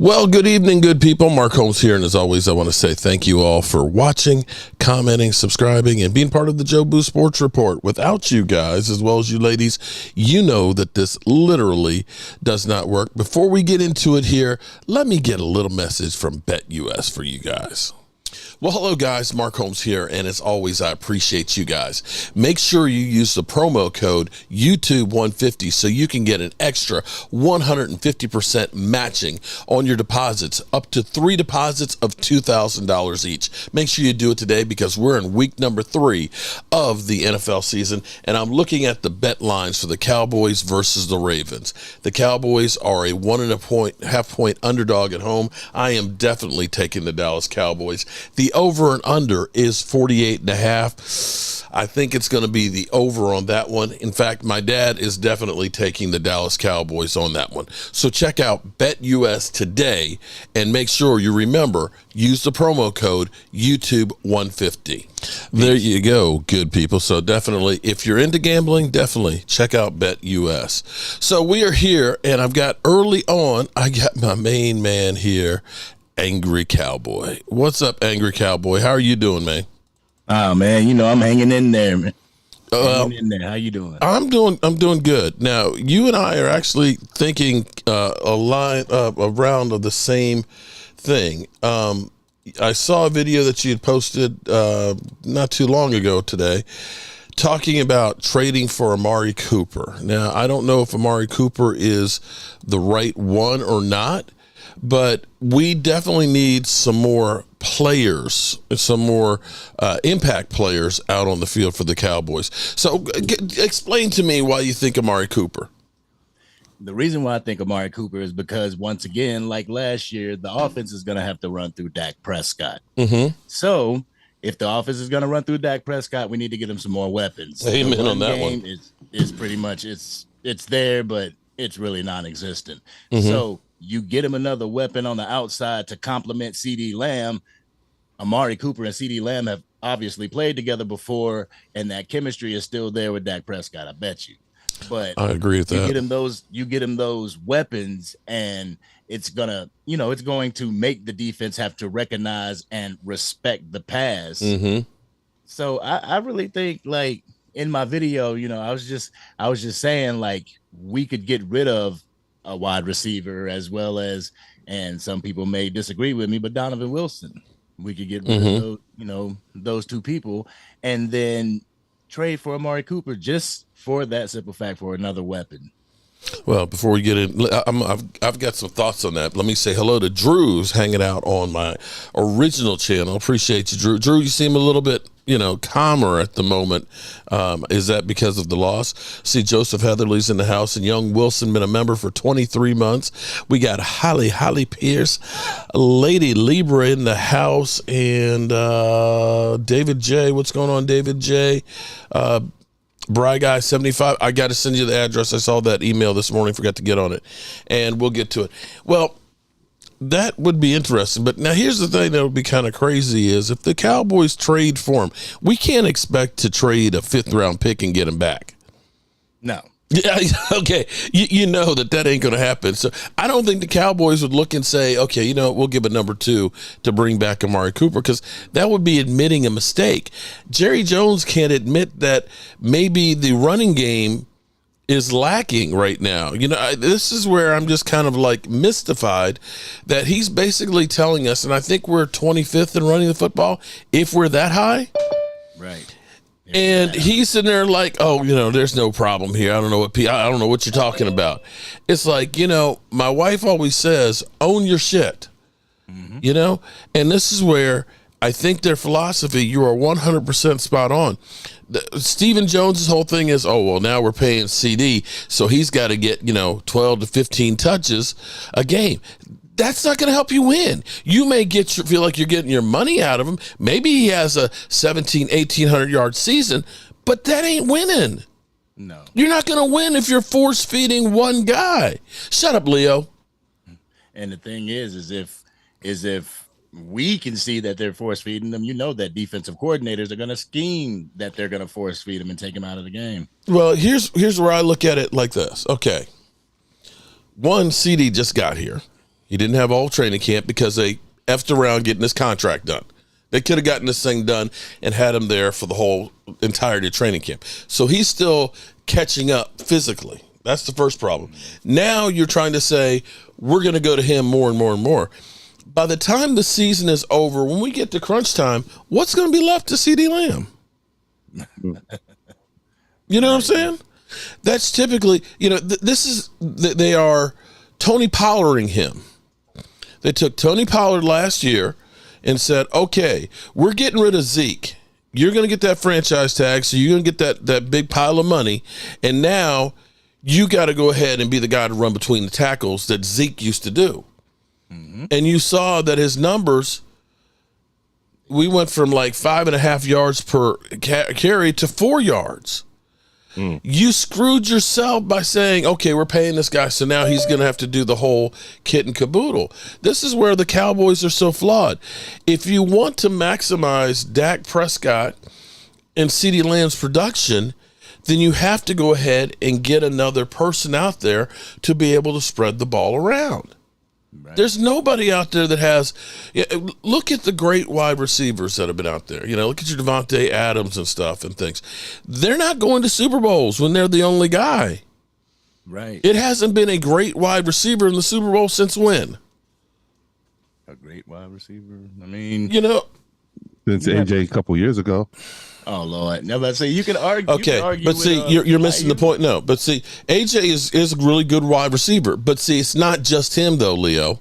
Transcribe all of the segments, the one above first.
Well, good evening, good people. Mark Holmes here, and as always, I want to say thank you all for watching, commenting, subscribing, and being part of the Joe Boo Sports Report. Without you guys, as well as you ladies, you know that this literally does not work. Before we get into it here, let me get a little message from BetUS for you guys. Well, hello guys, Mark Holmes here, and as always, I appreciate you guys. Make sure you use the promo code YouTube150 so you can get an extra 150% matching on your deposits, up to 3 deposits of $2,000 each. Make sure you do it today because we're in week number 3 of the NFL season, and I'm looking at the bet lines for the Cowboys versus the Ravens. The Cowboys are a 1.5 point underdog at home. I am definitely taking the Dallas Cowboys. The over and under is 48.5. I think it's going to be the over on that one. In fact, my dad is definitely taking the Dallas Cowboys on that one. So check out BetUS today and make sure you remember, use the promo code YouTube150. There you go, good people. So definitely, if you're into gambling, definitely check out BetUS. So we are here, and I've got early on, I got my main man here, Angry Cowboy. What's up, Angry Cowboy? How are you doing, man? Oh man, you know I'm hanging in there, man. Hanging in there. How you doing? I'm doing good. Now, you and I are actually thinking around of the same thing. I saw a video that you had posted not too long ago today, talking about trading for Amari Cooper. Now, I don't know if Amari Cooper is the right one or not, but we definitely need some more players, some more impact players out on the field for the Cowboys. So explain to me why you think Amari Cooper. The reason why I think Amari Cooper is because, once again, like last year, the offense is going to have to run through Dak Prescott. Mm-hmm. So if the offense is going to run through Dak Prescott, we need to get him some more weapons. Amen on that one. Is pretty much it's there, but it's really non-existent. Mm-hmm. So you get him another weapon on the outside to complement CeeDee Lamb. Amari Cooper and CeeDee Lamb have obviously played together before, and that chemistry is still there with Dak Prescott, I bet you. But I agree with that. You get him those weapons, and it's going to make the defense have to recognize and respect the pass. Mm-hmm. So I really think, like in my video, I was just saying, like, we could get rid of a wide receiver as well as, and some people may disagree with me, but Donovan Wilson. We could get rid of those two people and then trade for Amari Cooper just for that simple fact, for another weapon. Well, before we get in, I've got some thoughts on that. Let me say hello to Drew's hanging out on my original channel. Appreciate you, Drew. Drew, you seem a little bit, calmer at the moment. Is that because of the loss? See, Joseph Heatherly's in the house, and Young Wilson been a member for 23 months. We got Holly Pierce, Lady Libra in the house, and David J. What's going on, David J.? Bry Guy 75. I got to send you the address. I saw that email this morning, forgot to get on it, and we'll get to it. Well, that would be interesting. But now here's the thing that would be kind of crazy is if the Cowboys trade for him, we can't expect to trade a 5th round pick and get him back. No. Yeah, okay. You know that ain't going to happen. So I don't think the Cowboys would look and say, okay, we'll give a number 2 to bring back Amari Cooper, because that would be admitting a mistake. Jerry Jones can't admit that maybe the running game is lacking right now. This is where I'm just kind of like mystified that he's basically telling us, and I think we're 25th in running the football, if we're that high. Right. And he's sitting there like, there's no problem here. I don't know what you're talking about. It's like, my wife always says, own your shit, and this is where I think their philosophy, you are 100% spot on. Stephen Jones's whole thing is, now we're paying CD, so he's got to get, 12 to 15 touches a game. That's not going to help you win. You may feel like you're getting your money out of him. Maybe he has a 1,800 yard season, but that ain't winning. No. You're not going to win if you're force feeding one guy. Shut up, Leo. And the thing is if we can see that they're force feeding them, that defensive coordinators are going to scheme that they're going to force feed them and take them out of the game. Well, here's where I look at it like this. Okay. One, CD just got here. He didn't have all training camp because they effed around getting his contract done. They could have gotten this thing done and had him there for the whole entirety of training camp. So he's still catching up physically. That's the first problem. Now you're trying to say we're going to go to him more and more and more. By the time the season is over, when we get to crunch time, what's going to be left to CeeDee Lamb? You know what I'm saying? That's typically, they are Tony Pollarding him. They took Tony Pollard last year and said, okay, we're getting rid of Zeke. You're going to get that franchise tag, so you're going to get that big pile of money, and now you got to go ahead and be the guy to run between the tackles that Zeke used to do. Mm-hmm. And you saw that his numbers, we went from like 5.5 yards per carry to 4 yards. You screwed yourself by saying, okay, we're paying this guy, so now he's going to have to do the whole kit and caboodle. This is where the Cowboys are so flawed. If you want to maximize Dak Prescott and CeeDee Lamb's production, then you have to go ahead and get another person out there to be able to spread the ball around. Right. There's nobody out there that has. Look at the great wide receivers that have been out there. Look at your Devontae Adams and stuff and things. They're not going to Super Bowls when they're the only guy. Right. It hasn't been a great wide receiver in the Super Bowl since when? A great wide receiver. I mean, since AJ a couple years ago. Oh Lord! Now let's say you can argue. Okay, but see, you're missing the point. No, but see, AJ is a really good wide receiver. But see, it's not just him though, Leo.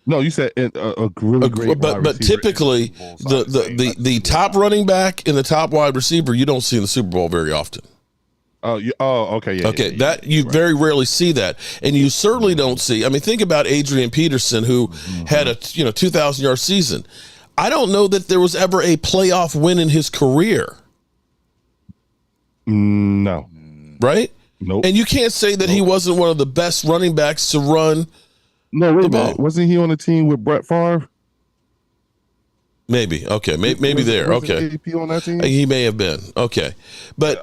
No, you said a really great. But typically, the top running back and the top wide receiver you don't see in the Super Bowl very often. Okay, yeah. Okay, yeah, that you very rarely see that, and you certainly don't see. I mean, think about Adrian Peterson, who had a 2,000-yard season. I don't know that there was ever a playoff win in his career. No. Right? Nope. And you can't say that he wasn't one of the best running backs to run the ball. Wasn't he on the team with Brett Favre? Maybe. Okay. Maybe there. Okay. AP on that team? He may have been. Okay. But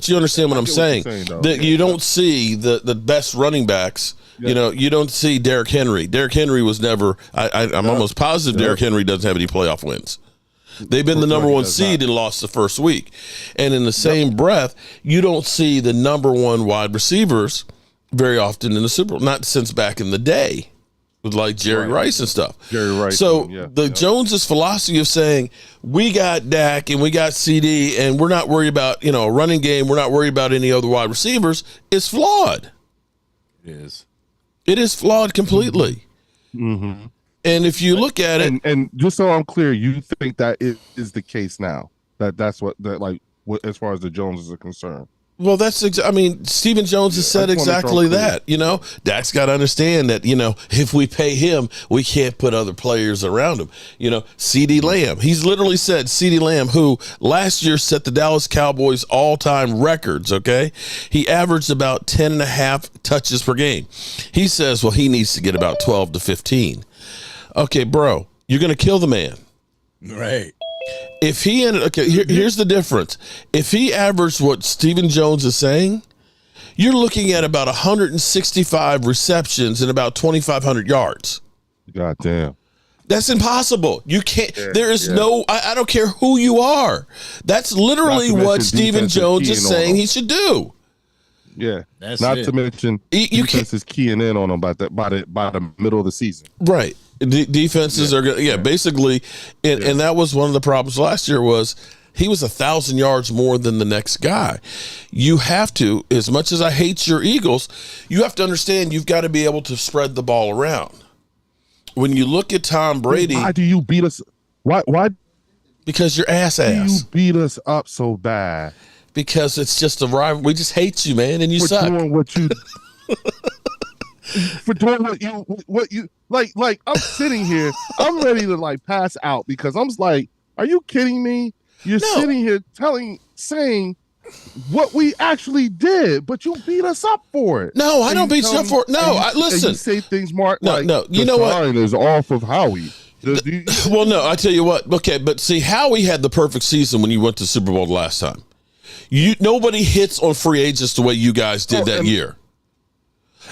you understand what I'm saying? That you don't see the best running backs. Yeah. You don't see Derrick Henry. Derrick Henry was never. I'm almost positive Derrick Henry doesn't have any playoff wins. They've been the number one seed and lost the first week. And in the same breath, you don't see the number one wide receivers very often in the Super Bowl. Not since back in the day with like Jerry Rice and stuff. Jerry Rice. So Jones's philosophy of saying we got Dak and we got CD and we're not worried about a running game. We're not worried about any other wide receivers is flawed. It is flawed completely. Mm-hmm. And if you look at it, and just so I'm clear, you think that is the case now? That's what as far as the Joneses are concerned. Well, Stephen Jones has said exactly that. Dak's got to understand that, if we pay him, we can't put other players around him. CeeDee Lamb, he's literally said CeeDee Lamb, who last year set the Dallas Cowboys all-time records, okay? He averaged about 10.5 touches per game. He says, well, he needs to get about 12 to 15. Okay, bro, you're going to kill the man. Right. If he here's the difference. If he averaged what Stephen Jones is saying, you're looking at about 165 receptions and about 2,500 yards. God damn. That's impossible. You can't. There is no. I don't care who you are. That's literally what Stephen Jones is saying he should do. Yeah, to mention defense is keying in on him by the middle of the season. Right. Defenses are going basically, and that was one of the problems last year was he was 1,000 yards more than the next guy. You have to, as much as I hate your Eagles, you have to understand you've got to be able to spread the ball around. When you look at Tom Brady, why do you beat us? Why? Because you're ass. You beat us up so bad. Because it's just a rival. We just hate you, man, and you suck. Doing what you. For doing what you like I'm sitting here, I'm ready to pass out because I'm like, are you kidding me? You're sitting here saying what we actually did, but you beat us up for it. No, I don't beat you up for it. No, listen. You say things, Mark. No, you know what? The sign is off of Howie. Well, no, I tell you what. Okay, but see, Howie had the perfect season when you went to Super Bowl the last time. Nobody hits on free agents the way you guys did that year.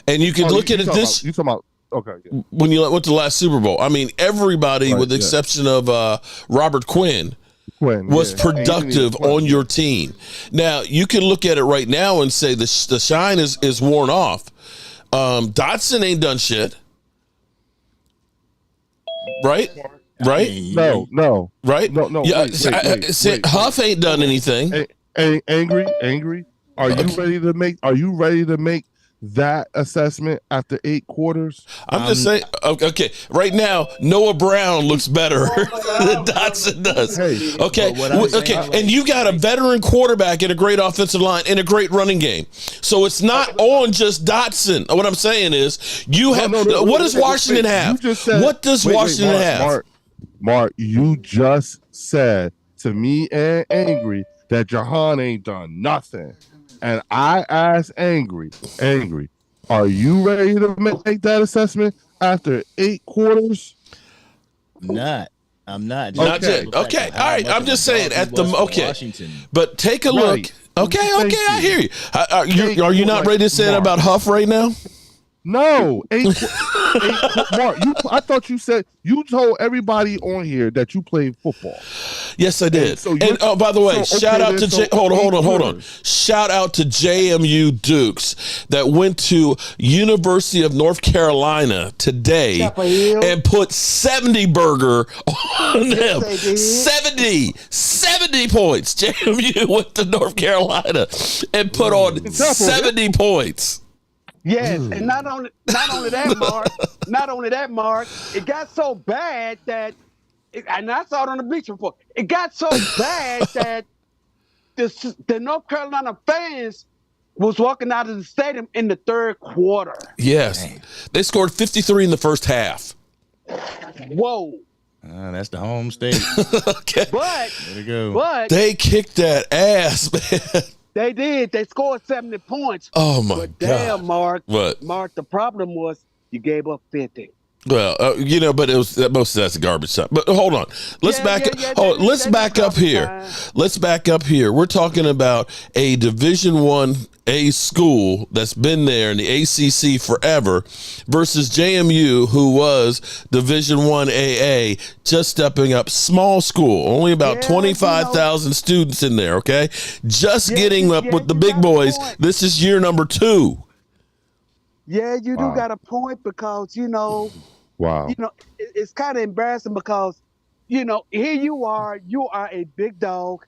And you can look at it this. You talking about Okay. Yeah. when you went to the last Super Bowl. I mean, everybody, with the exception of Robert Quinn, was productive on your team. Now, you can look at it right now and say the shine is worn off. Dotson ain't done shit. Right? Right? No. Right? No. Wait. Huff ain't done anything. Angry. Are you ready to make that assessment after 8 quarters? I'm just saying. Okay, right now Noah Brown looks better than Dotson does. Okay, and you got a veteran quarterback and a great offensive line and a great running game. So it's not on just Dotson. What I'm saying is, you have. What does Washington have? What does Washington have? Mark, you just said to me and Angry that Jahan ain't done nothing. And I asked Angry, are you ready to make that assessment after 8 quarters? I'm not. Not yet. Okay. All right. I'm just saying Washington. But take a look. Okay. I hear you. Are you not ready to say it about Huff right now? No, 8 Mark, I thought you told everybody on here that you played football. Yes, I did. And by the way, shout out to hold on. Shout out to JMU Dukes that went to University of North Carolina today and put 70 burger on them. 70 points. JMU went to North Carolina and put on 70 points. Yes, and not only that, Mark, it got so bad that, and I saw it on the bleacher report, it got so bad that the North Carolina fans was walking out of the stadium in the 3rd quarter. Yes, they scored 53 in the first half. Whoa. That's the home state. Okay. But, there we go. But they kicked that ass, man. They did. They scored 70 points. Oh, my God. Damn, Mark. What? Mark, the problem was you gave up 50. Well, but it was most of that's a garbage time. But hold on, let's back up here. Let's back up here. We're talking about a Division I school that's been there in the ACC forever versus JMU, who was Division I just stepping up, small school, only about 25,000 students in there. Okay, just getting up with the big boys. This is year number 2. Yeah, you do got a point because, wow. It's kind of embarrassing because, here you are a big dog.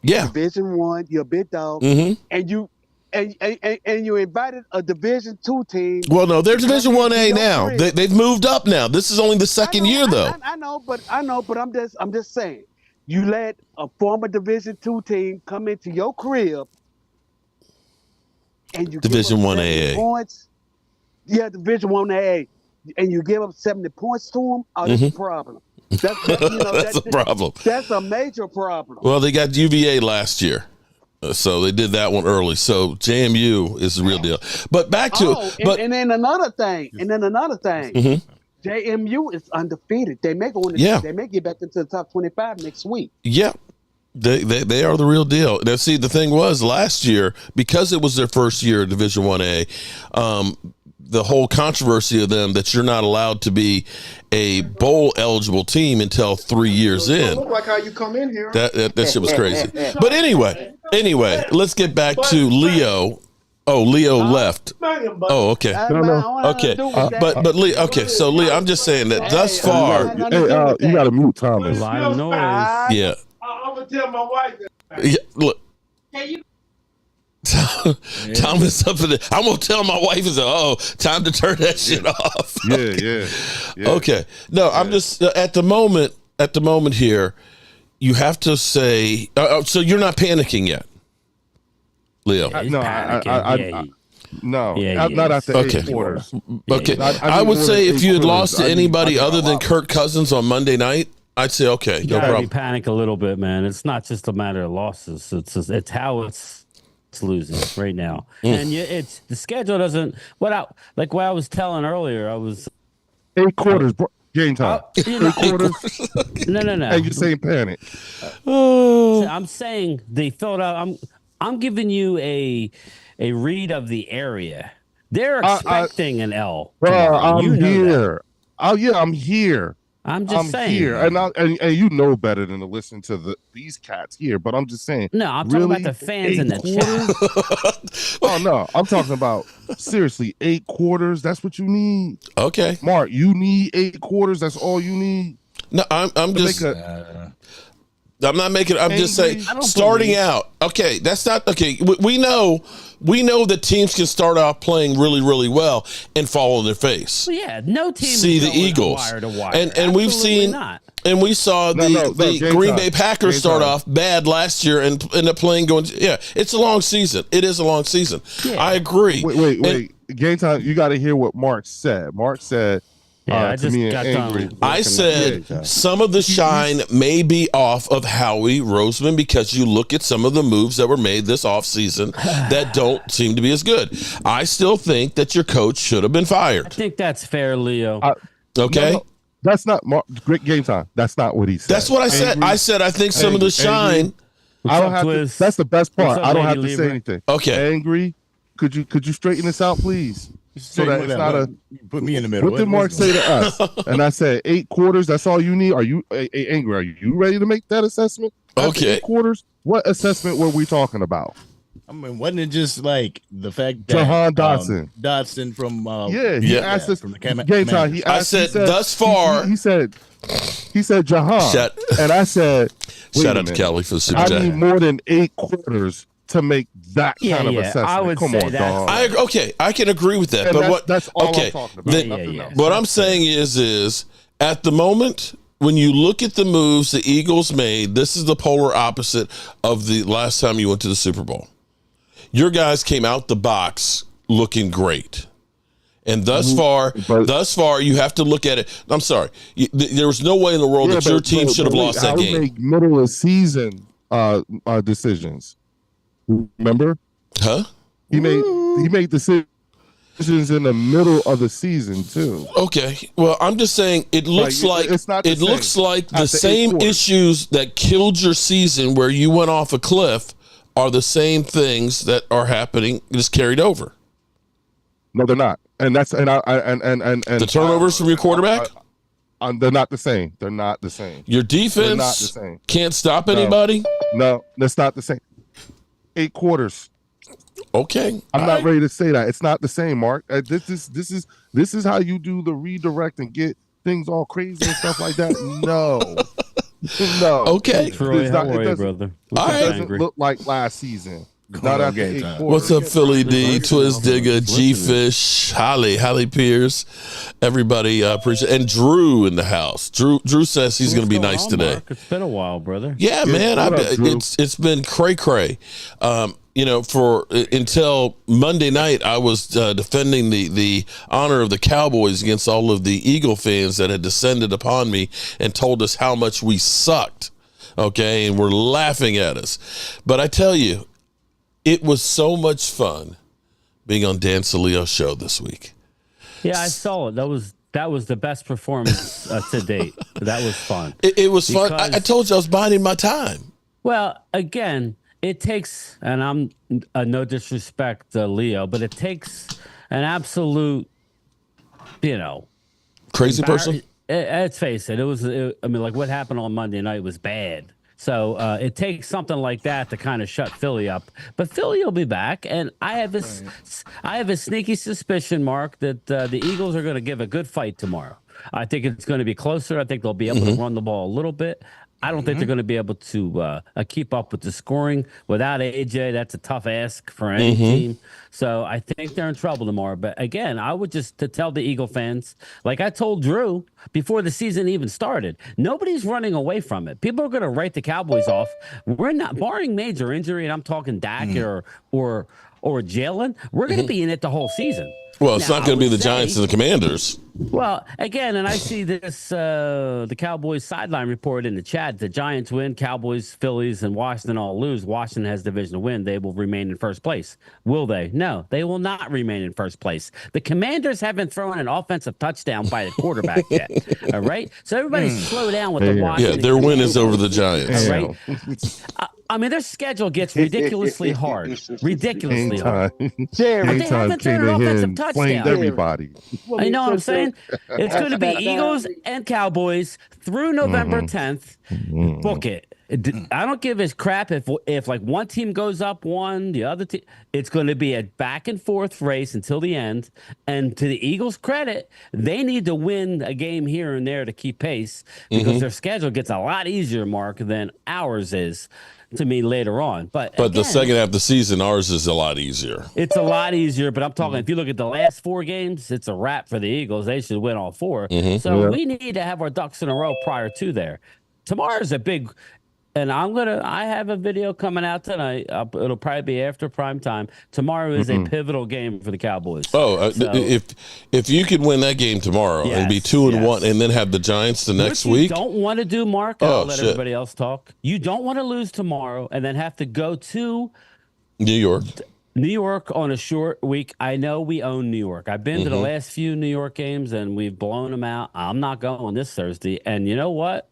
Yeah. Division I, you're a big dog. Mm-hmm. And you invited a Division II team. Well, no, they're Division I now. They've moved up now. This is only the second year, though. I know, but I'm just saying. You let a former Division II team come into your crib and you Division give up 1AA points. Yeah, Division I, and you give up 70 points to them. Oh, that's a problem. That's a problem. That's a major problem. Well, they got UVA last year, so they did that one early. So JMU is the real deal. But back to and then another thing. Mm-hmm. JMU is undefeated. They may get back into the top 25 next week. Yeah. They are the real deal. Now, see, the thing was last year, because it was their first year at Division I, the whole controversy of them that you're not allowed to be a bowl eligible team until 3 years in. Look like how you come in here. That shit was crazy. But anyway, let's get back to Leo. Oh, Leo left. Oh, okay. Okay. But Leo, okay. So Leo, I'm just saying that thus far. You got to mute Thomas. A lot of noise. Yeah. I'm gonna tell my wife that. Yeah. Look. Thomas up in I'm gonna tell my wife time to turn that shit off. Yeah. Okay. No, I'm just at the moment here, you have to say so you're not panicking yet, Leo. Not after 8 quarters. Okay. I would say if you had lost to anybody other than Kirk Cousins on Monday night, I'd say okay, no problem. You panic a little bit, man. It's not just a matter of losses. It's how it's losing right now, and it's the schedule doesn't. What I was telling earlier, I was 8 quarters, game time. 8 quarters. No. And you're saying panic. I'm saying they filled out. I'm giving you a read of the area. They're expecting an L. Bro, tomorrow. I'm here. Oh yeah, I'm here. I'm just saying. Here, and you know better than to listen to these cats here. But I'm just saying. No, I'm talking about the fans in the chat. Oh no, I'm talking about seriously 8 quarters. That's what you need. Okay, Mark, you need 8 quarters. That's all you need. No, I'm just. I'm not making. I'm just saying. Starting out, okay. That's not okay. We know that teams can start off playing really, really well and fall on their face. Well, yeah, no team. See the Eagles, wire to wire. and we've seen, and we saw the Green Bay Packers start off bad last year and end up playing going. Yeah, it's a long season. It is a long season. Yeah. I agree. Wait. Game time. You got to hear what Mark said. Mark said. Yeah, I just got angry. done. I said some of the shine may be off of Howie Roseman because you look at some of the moves that were made this offseason that don't seem to be as good. I still think that your coach should have been fired. I think that's fair, Leo. Okay. No, that's not great game time. That's not what he said. That's what I said. I said I think some of the shine. I don't have to, that's the best part. I don't have to say anything. Okay. Angry. Could you straighten this out, please? So that it's not put me in the middle. What did Mark say to us? And I said 8 quarters. That's all you need. Are you angry? Are you ready to make that assessment? Okay. 8 quarters. What assessment were we talking about? I mean, wasn't it just like the fact that Jahan Dotson, Dotson from he asked us from the game time. I said thus far. He said Jahan, and I said shout out to Kelly for the super I chat. need more than 8 quarters to make that kind of assessment. I would Come say on, dog. I can agree with that. And but that's all I'm talking about. What I'm saying is at the moment, when you look at the moves the Eagles made, this is the polar opposite of the last time you went to the Super Bowl. Your guys came out the box looking great. And thus far, you have to look at it. I'm sorry. There was no way in the world that your team should have lost that game. Make middle of season decisions. Remember? Huh? He made decisions in the middle of the season too. Okay. Well, I'm just saying it looks like it's not looks like the same issues that killed your season where you went off a cliff are the same things that are happening just carried over. No, they're not. And that's and the turnovers from your quarterback? They're not the same. They're not the same. Your defense not the same. Can't stop anybody? No, that's not the same. 8 quarters. Okay. I'm not ready to say that. It's not the same, Mark. This is how you do the redirect and get things all crazy and stuff like that. No. Okay. Troy, how are you, brother? It doesn't look like last season. Not after 8 quarters. What's up, Philly D, Twiz Digger, G Fish, Holly Pierce, everybody appreciate, and Drew in the house. Drew says he's going to be nice today. Mark? It's been a while, brother. Yeah, man, it's been cray. For until Monday night, I was defending the honor of the Cowboys against all of the Eagle fans that had descended upon me and told us how much we sucked. Okay, and were laughing at us. But I tell you, it was so much fun being on Dan Salio's show this week. Yeah, I saw it. That was the best performance to date. That was fun. It was fun. I told you I was biding my time. Well, again, it takes, and I'm no disrespect to Leo, but it takes an absolute, crazy person. Let's face it. What happened on Monday night was bad. So it takes something like that to kind of shut Philly up. But Philly will be back, and I have a sneaky suspicion, Mark, that the Eagles are going to give a good fight tomorrow. I think it's going to be closer. I think they'll be able to run the ball a little bit. I don't think they're going to be able to keep up with the scoring without AJ. That's a tough ask for any team. So I think they're in trouble tomorrow. But again, I would just to tell the Eagle fans, like I told Drew before the season even started, nobody's running away from it. People are going to write the Cowboys off. We're not, barring major injury, and I'm talking Dak or Jalen. We're going to be in it the whole season. Well, it's not going to be the Giants and the Commanders. Well, again, and I see this, the Cowboys sideline report in the chat. The Giants win, Cowboys, Phillies, and Washington all lose. Washington has divisional win. They will remain in first place. Will they? No, they will not remain in first place. The Commanders haven't thrown an offensive touchdown by the quarterback yet. All right? So everybody slow down with the Washington. Yeah, their win is over the Giants. All right? I mean, their schedule gets ridiculously hard. Ridiculously hard. Jerry, They haven't thrown an offensive touchdown. Everybody. You know what I'm saying? It's going to be Eagles and Cowboys through November 10th. Book it. I don't give a crap if like one team goes up one, the other team. It's going to be a back and forth race until the end. And to the Eagles' credit, they need to win a game here and there to keep pace because their schedule gets a lot easier, Mark, than ours is to me later on. But the again, second half of the season, ours is a lot easier. it's a lot easier, but I'm talking, if you look at the last 4 games, it's a wrap for the Eagles. They should win all 4. So we need to have our ducks in a row prior to there. Tomorrow's a big, and I have a video coming out tonight. It'll probably be after prime time. Tomorrow is a pivotal game for the Cowboys. Oh, if you could win that game tomorrow and be 2-1 and then have the Giants the next week. Don't want to do, Mark. I'll let everybody else talk. You don't want to lose tomorrow and then have to go to New York on a short week. I know we own New York. I've been to the last few New York games and we've blown them out. I'm not going this Thursday. And you know what?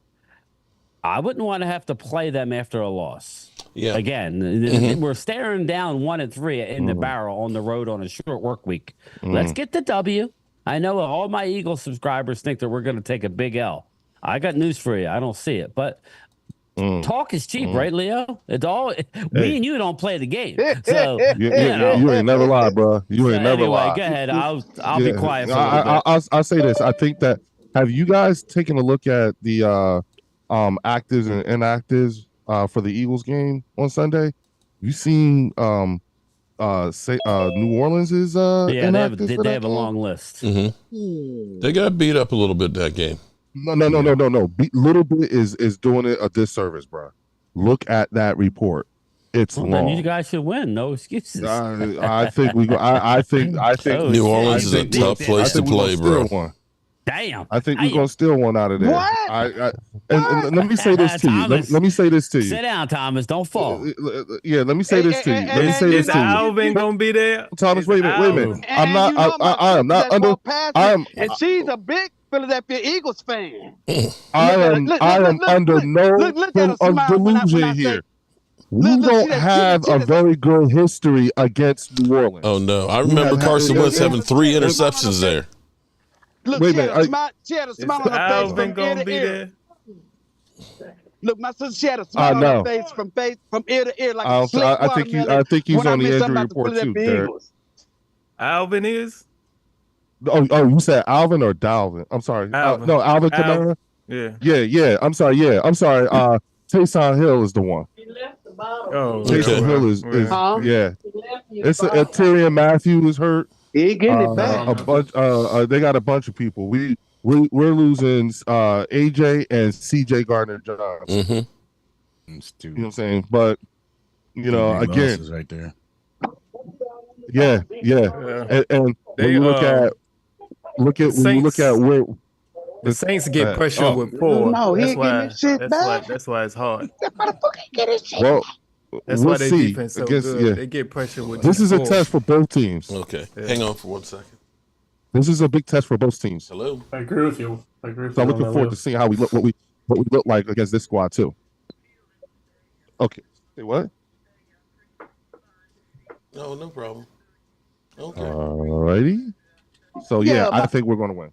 I wouldn't want to have to play them after a loss. Yeah. Again, we're staring down 1-3 in the barrel on the road on a short work week. Let's get the W. I know all my Eagles subscribers think that we're going to take a big L. I got news for you. I don't see it, but talk is cheap, right, Leo? It's all me and you don't play the game. So you ain't never lied, bro. You ain't never lied. Go ahead. I'll be quiet for a little bit. I'll say this. I think that, have you guys taken a look at the actives and inactives for the Eagles game on Sunday? You seen New Orleans is inactive? They have a long list. They got beat up a little bit that game. No. Little bit is doing it a disservice, bro. Look at that report. It's long. Then you guys should win. No excuses. I think we go. I think New Orleans is a tough place to play, bro. Damn. I think we're gonna steal one out of there. What? And let me say this to you. Let me say this to you. Sit down, Thomas. Don't fall. Yeah, let me say this to you. Let me say this to you. Alvin gonna be there? Thomas, wait a minute. I am not under. And she's a big Philadelphia Eagles fan. I am under no delusion here. We don't have a very good history against New Orleans. Oh no, I remember Carson Wentz having 3 interceptions there. Look, Wait a she had a smile on her face from ear to ear. Look, my sister, she had a smile on her face from ear to ear like a slick watermelon. I think he's on the injury report too, Derek. Alvin is? Oh, you said Alvin or Dalvin? I'm sorry. Alvin. No, Alvin Kamara. Yeah. I'm sorry. Taysom Hill is the one. He left the bottom. Oh, Taysom Hill is It's Tyrion Matthew is hurt. He getting it back. A bunch. They got a bunch of people. We're losing AJ and CJ Gardner-Johnson. You know what I'm saying? But again, right there. Yeah. And when you look at where the Saints get pressure with 4. No, that's why it's hard. Well, that's why their defense so good. They get pressure with. This is a test for both teams. Okay, hang on for 1 second. This is a big test for both teams. Hello. I agree with you. So I'm looking forward to seeing how we look, what we look like against this squad too. Okay. Say what? No problem. Okay. Alrighty. So I think we're gonna win.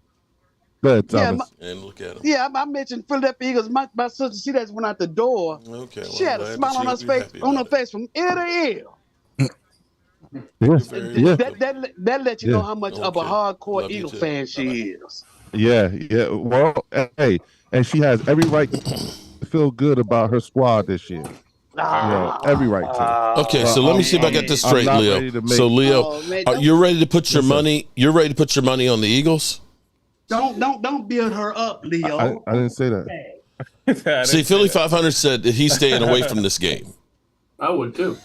Go ahead, Thomas. And look at him. Yeah, I mentioned Philadelphia Eagles. My sister, she just went out the door. Okay. She had a smile on her face from ear to ear. That let you know how much of a hardcore Eagle fan she is. Yeah. Well, hey, and she has every right to feel good about her squad this year. Every right to. Okay, so let me see if I got this straight, Leo. So Leo, you're ready to put your money. You're ready to put your money on the Eagles. Don't build her up, Leo. I didn't say that. See, Philly 500 said that he's staying away from this game. I would too.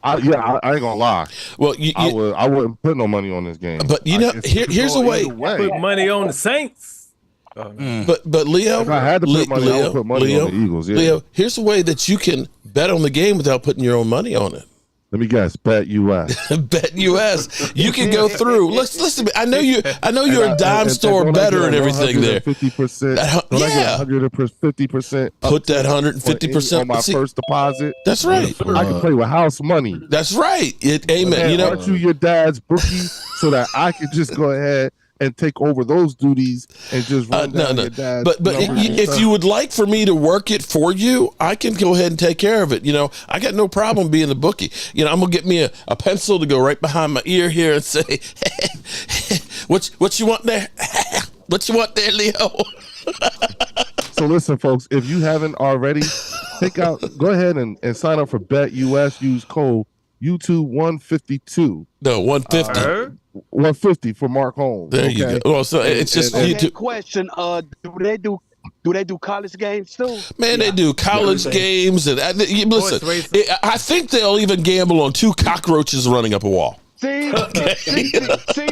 I ain't gonna lie. Well, I wouldn't put no money on this game. But here's the way. Put money on the Saints. But Leo, if I had to put money, I would put money on the Eagles. Yeah. Leo, here's the way that you can bet on the game without putting your own money on it. Let me guess. Bet US. Bet US. You can go through. Listen. I know you're a dime store better and everything there. 50%. Yeah. 150%. Put that 150% on my first deposit. That's right. I can play with house money. That's right. Amen. Aren't you your dad's bookie so that I can just go ahead and take over those duties and just run down your dad's But if you would like for me to work it for you, I can go ahead and take care of it. I got no problem being the bookie. I'm gonna get me a pencil to go right behind my ear here and say, what you want there? What you want there, Leo? So listen, folks, if you haven't already, go ahead and sign up for Bet US. Use code YouTube 152. No, 150. 150 for Mark Holmes. There you go. Well, so it's just YouTube. Question: do they do college games too? Man, they do college games, and listen. I think they'll even gamble on 2 cockroaches running up a wall. See,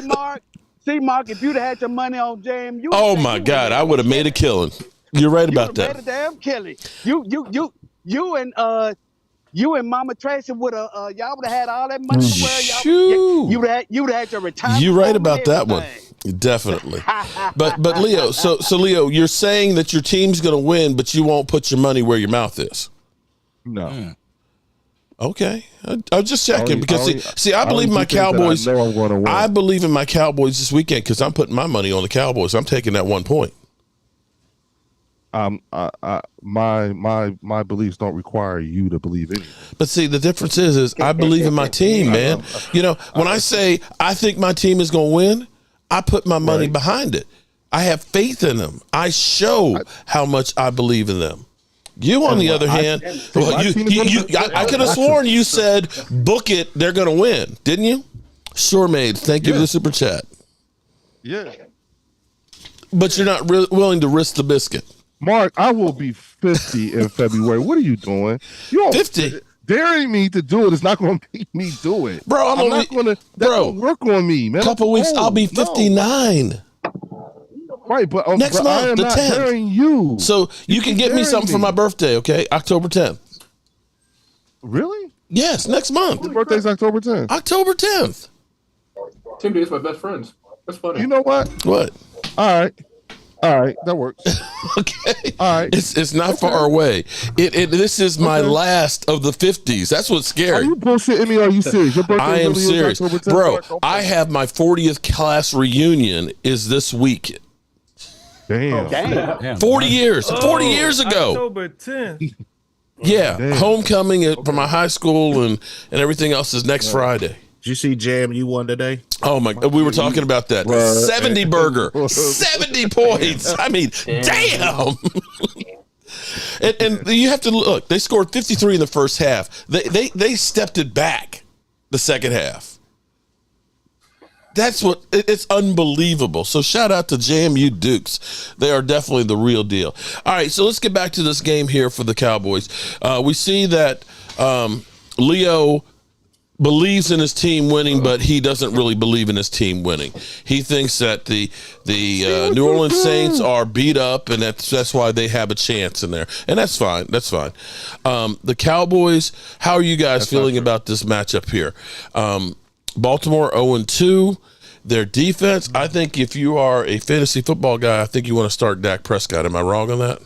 Mark. If you'd had your money on JM, oh my God, I would have made a killing. You're right about that. Made a damn killing. You and Mama Tracy would have y'all would have had all that money where you would have had your retirement. You're right about that one. Definitely. But Leo, so Leo, you're saying that your team's going to win, but you won't put your money where your mouth is. No. Okay. I'm just checking because I believe in my Cowboys. I believe in my Cowboys this weekend because I'm putting my money on the Cowboys. I'm taking that 1 point. My beliefs don't require you to believe anything. But see, the difference is I believe in my team, man. When I say I think my team is going to win, I put my money behind it. I have faith in them. I show how much I believe in them. You, on the other hand, I could have sworn you said, book it, they're going to win. Didn't you? Sure, made. Thank you for the super chat. Yeah. But you're not willing to risk the biscuit. Mark, I will be 50 in February. What are you doing? You're 50. Daring me to do it is not going to make me do it. Bro, I'm not going to work on me, man. Couple weeks, I'll be 59. Right, but next month, I am the not 10th. daring you. So you can get me something for my birthday, okay? October 10th. Really? Yes, next month. Your birthday's October 10th. October 10th. Tim is my best friend. That's funny. You know what? What? All right, that works. Okay. All right. It's not far away. This is my last of the 50s. That's what's scary. Are you bullshitting me or are you serious? Your birthday I am really serious. October 10th? Bro, Okay. I have my 40th class reunion is this week. Damn. 40 years. 40 years ago. October 10th. Yeah. Homecoming for my high school and everything else is next Friday. Did you see Jam you won today? Oh my! We were talking about that. 70 burger, 70 points. I mean, damn. and you have to look. They scored 53 in the first half. They stepped it back the second half. That's what it's unbelievable. So shout out to JMU Dukes. They are definitely the real deal. All right, so let's get back to this game here for the Cowboys. We see that Leo believes in his team winning, but he doesn't really believe in his team winning. He thinks that the New Orleans Saints are beat up, and that's why they have a chance in there, and that's fine. That's fine. The Cowboys. How are you guys feeling about this matchup here? Baltimore 0-2. Their defense. I think if you are a fantasy football guy, I think you want to start Dak Prescott. Am I wrong on that?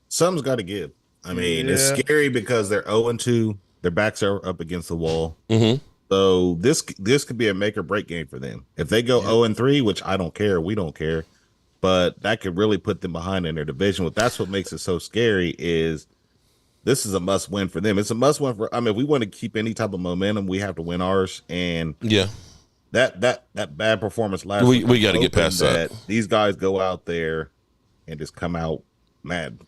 Something's got to give. I mean, it's scary because they're 0-2. Their backs are up against the wall. Mm-hmm. So this could be a make or break game for them. If they go 0-3, which I don't care, we don't care, but that could really put them behind in their division. That's what makes it so scary is this is a must win for them. It's a must win for, I mean, if we want to keep any type of momentum, we have to win ours. And that bad performance last week, we got to get past that. These guys go out there and just come out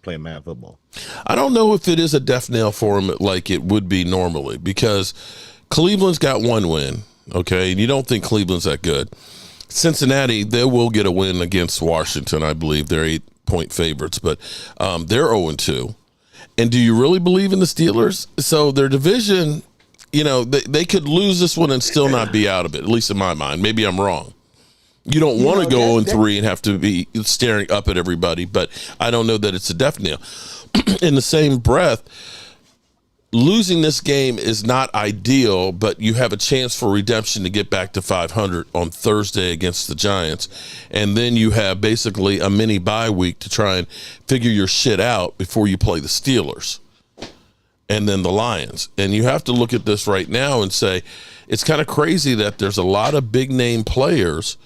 playing mad football. I don't know if it is a death nail for him like it would be normally because Cleveland's got one win, okay, and you don't think Cleveland's that good. Cincinnati, they will get a win against Washington, I believe. They're 8-point favorites, but they're 0-2. And do you really believe in the Steelers? So their division they could lose this one and still not be out of it, at least in my mind. Maybe I'm wrong. You don't want to go 0-3 and have to be staring up at everybody, but I don't know that it's a definite. In the same breath, losing this game is not ideal, but you have a chance for redemption to get back to 500 on Thursday against the Giants. And then you have basically a mini bye week to try and figure your shit out before you play the Steelers and then the Lions. And you have to look at this right now and say, it's kind of crazy that there's a lot of big name players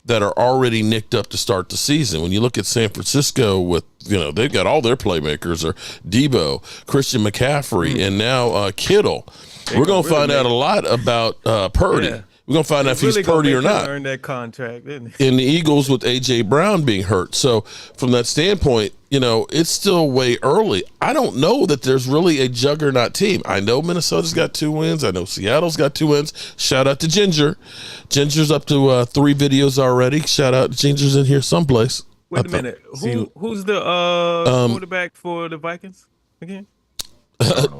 that are already nicked up to start the season. When you look at San Francisco with, they've got all their playmakers, or Debo, Christian McCaffrey, and now Kittle. We're going to find out a lot about Purdy. Yeah. We're going to find out if he's Purdy or not. Earn that contract, didn't he? In the Eagles with A.J. Brown being hurt. So from that standpoint, it's still way early. I don't know that there's really a juggernaut team. I know Minnesota's got 2 wins. I know Seattle's got 2 wins. Shout out to Ginger. Ginger's up to 3 videos already. Shout out to Ginger's in here someplace. Wait a minute. Who's the quarterback for the Vikings again? Sam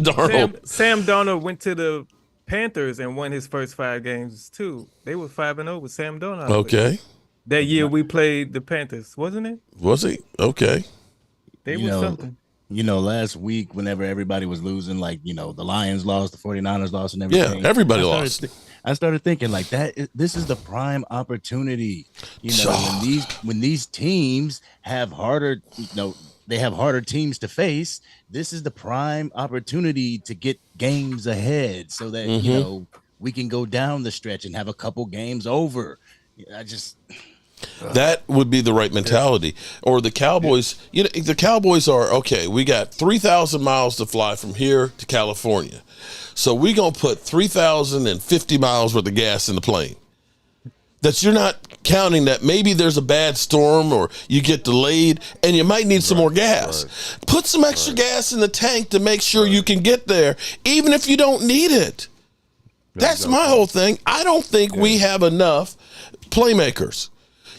Darnold. Sam Darnold went to the Panthers and won his first 5 games too. They were 5-0 with Sam Darnold. Okay. That year we played the Panthers, wasn't it? Was he? Okay. They were something. Last week, whenever everybody was losing, the Lions lost, the 49ers lost, and everything. Yeah, everybody lost. I started thinking this is the prime opportunity. When these teams have harder, they have harder teams to face. This is the prime opportunity to get games ahead so that, we can go down the stretch and have a couple games over. That would be the right mentality. Or the Cowboys, the Cowboys are, okay, we got 3,000 miles to fly from here to California. So we're going to put 3,050 miles worth of gas in the plane. That you're not counting that maybe there's a bad storm or you get delayed and you might need some more gas. Right. Put some extra gas in the tank to make sure you can get there, even if you don't need it. That's my whole thing. I don't think we have enough playmakers.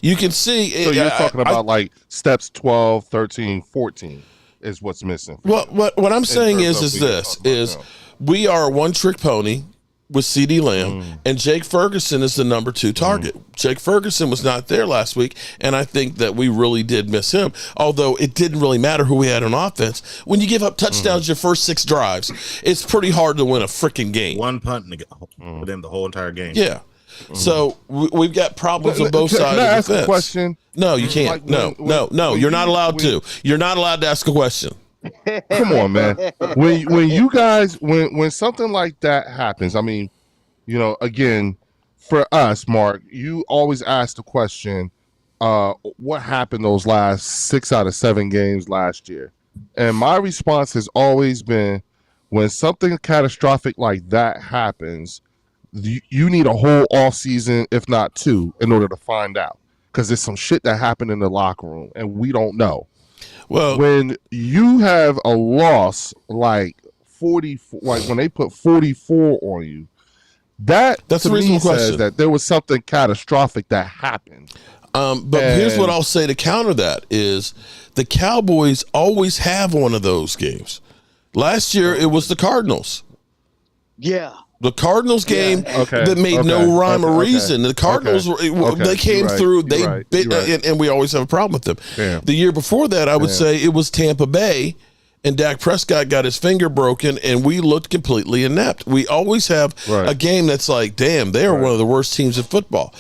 You can see. So you're talking about steps 12, 13, 14 is what's missing. Well, what I'm saying is we are a one-trick pony with CeeDee Lamb, and Jake Ferguson is the number 2 target. Jake Ferguson was not there last week, and I think that we really did miss him, although it didn't really matter who we had on offense. When you give up touchdowns your first 6 drives, it's pretty hard to win a freaking game. One punt within the whole entire game. Yeah. So we've got problems on both sides of the fence. Can I ask a question? No, you can't. No. You're not allowed to. You're not allowed to ask a question. Come on, man. When you guys when something like that happens, I mean, again, for us, Mark, you always ask the question, what happened those last 6 out of 7 games last year? And my response has always been, when something catastrophic like that happens, you need a whole off season, if not 2, in order to find out, because there's some shit that happened in the locker room and we don't know. Well, when you have a loss like 44, like when they put 44 on you, that's to me says that there was something catastrophic that happened. Here's what I'll say to counter that is the Cowboys always have one of those games. Last year it was the Cardinals. Yeah. The Cardinals game that made no rhyme or reason. The Cardinals they came through. They bit, and we always have a problem with them. Damn. The year before that, I would say it was Tampa Bay, and Dak Prescott got his finger broken, and we looked completely inept. We always have a game that's like, damn, they are one of the worst teams in football.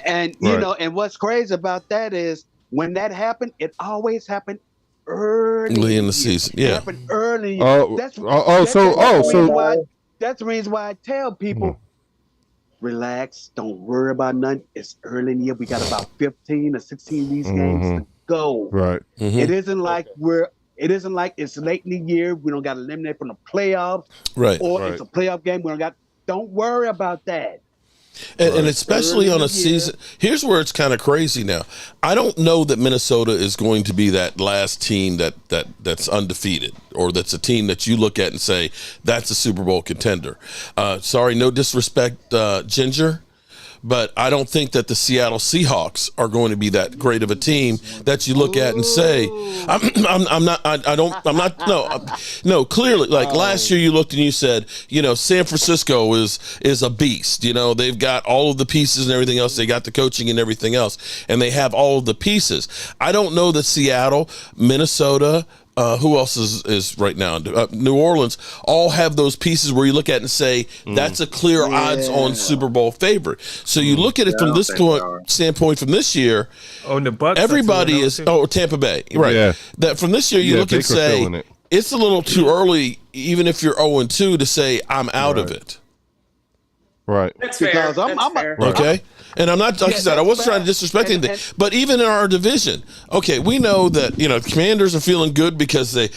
And and what's crazy about that is when that happened, it always happened early in the season. Yeah, it happened early. That's the reason why I tell people, relax, don't worry about nothing. It's early in the year. We got about 15 or 16 of these games to go. Right. It isn't like it's late in the year. We don't got to eliminate from the playoffs. Right. Or it's a playoff game. Don't worry about that. And especially on a season, here's where it's kind of crazy now. I don't know that Minnesota is going to be that last team that's undefeated, or that's a team that you look at and say, that's a Super Bowl contender. Sorry, no disrespect, Ginger, but I don't think that the Seattle Seahawks are going to be that great of a team that you look at and say, no, clearly, like last year you looked and you said, San Francisco is a beast. They've got all of the pieces and everything else. They got the coaching and everything else, and they have all of the pieces. I don't know that Seattle, Minnesota, who else is right now? New Orleans all have those pieces where you look at it and say that's a clear odds on Super Bowl favorite. So you look at it from this standpoint from this year. Oh, the Bucks. Everybody is Tampa Bay, right? Yeah. That from this year you look and say it's a little too early, even if you're 0-2, to say I'm out of it. Right. That's fair. That's fair. Okay. And I'm not, like I said, I wasn't trying to disrespect anything, but even in our division, okay, we know that, the Commanders are feeling good because they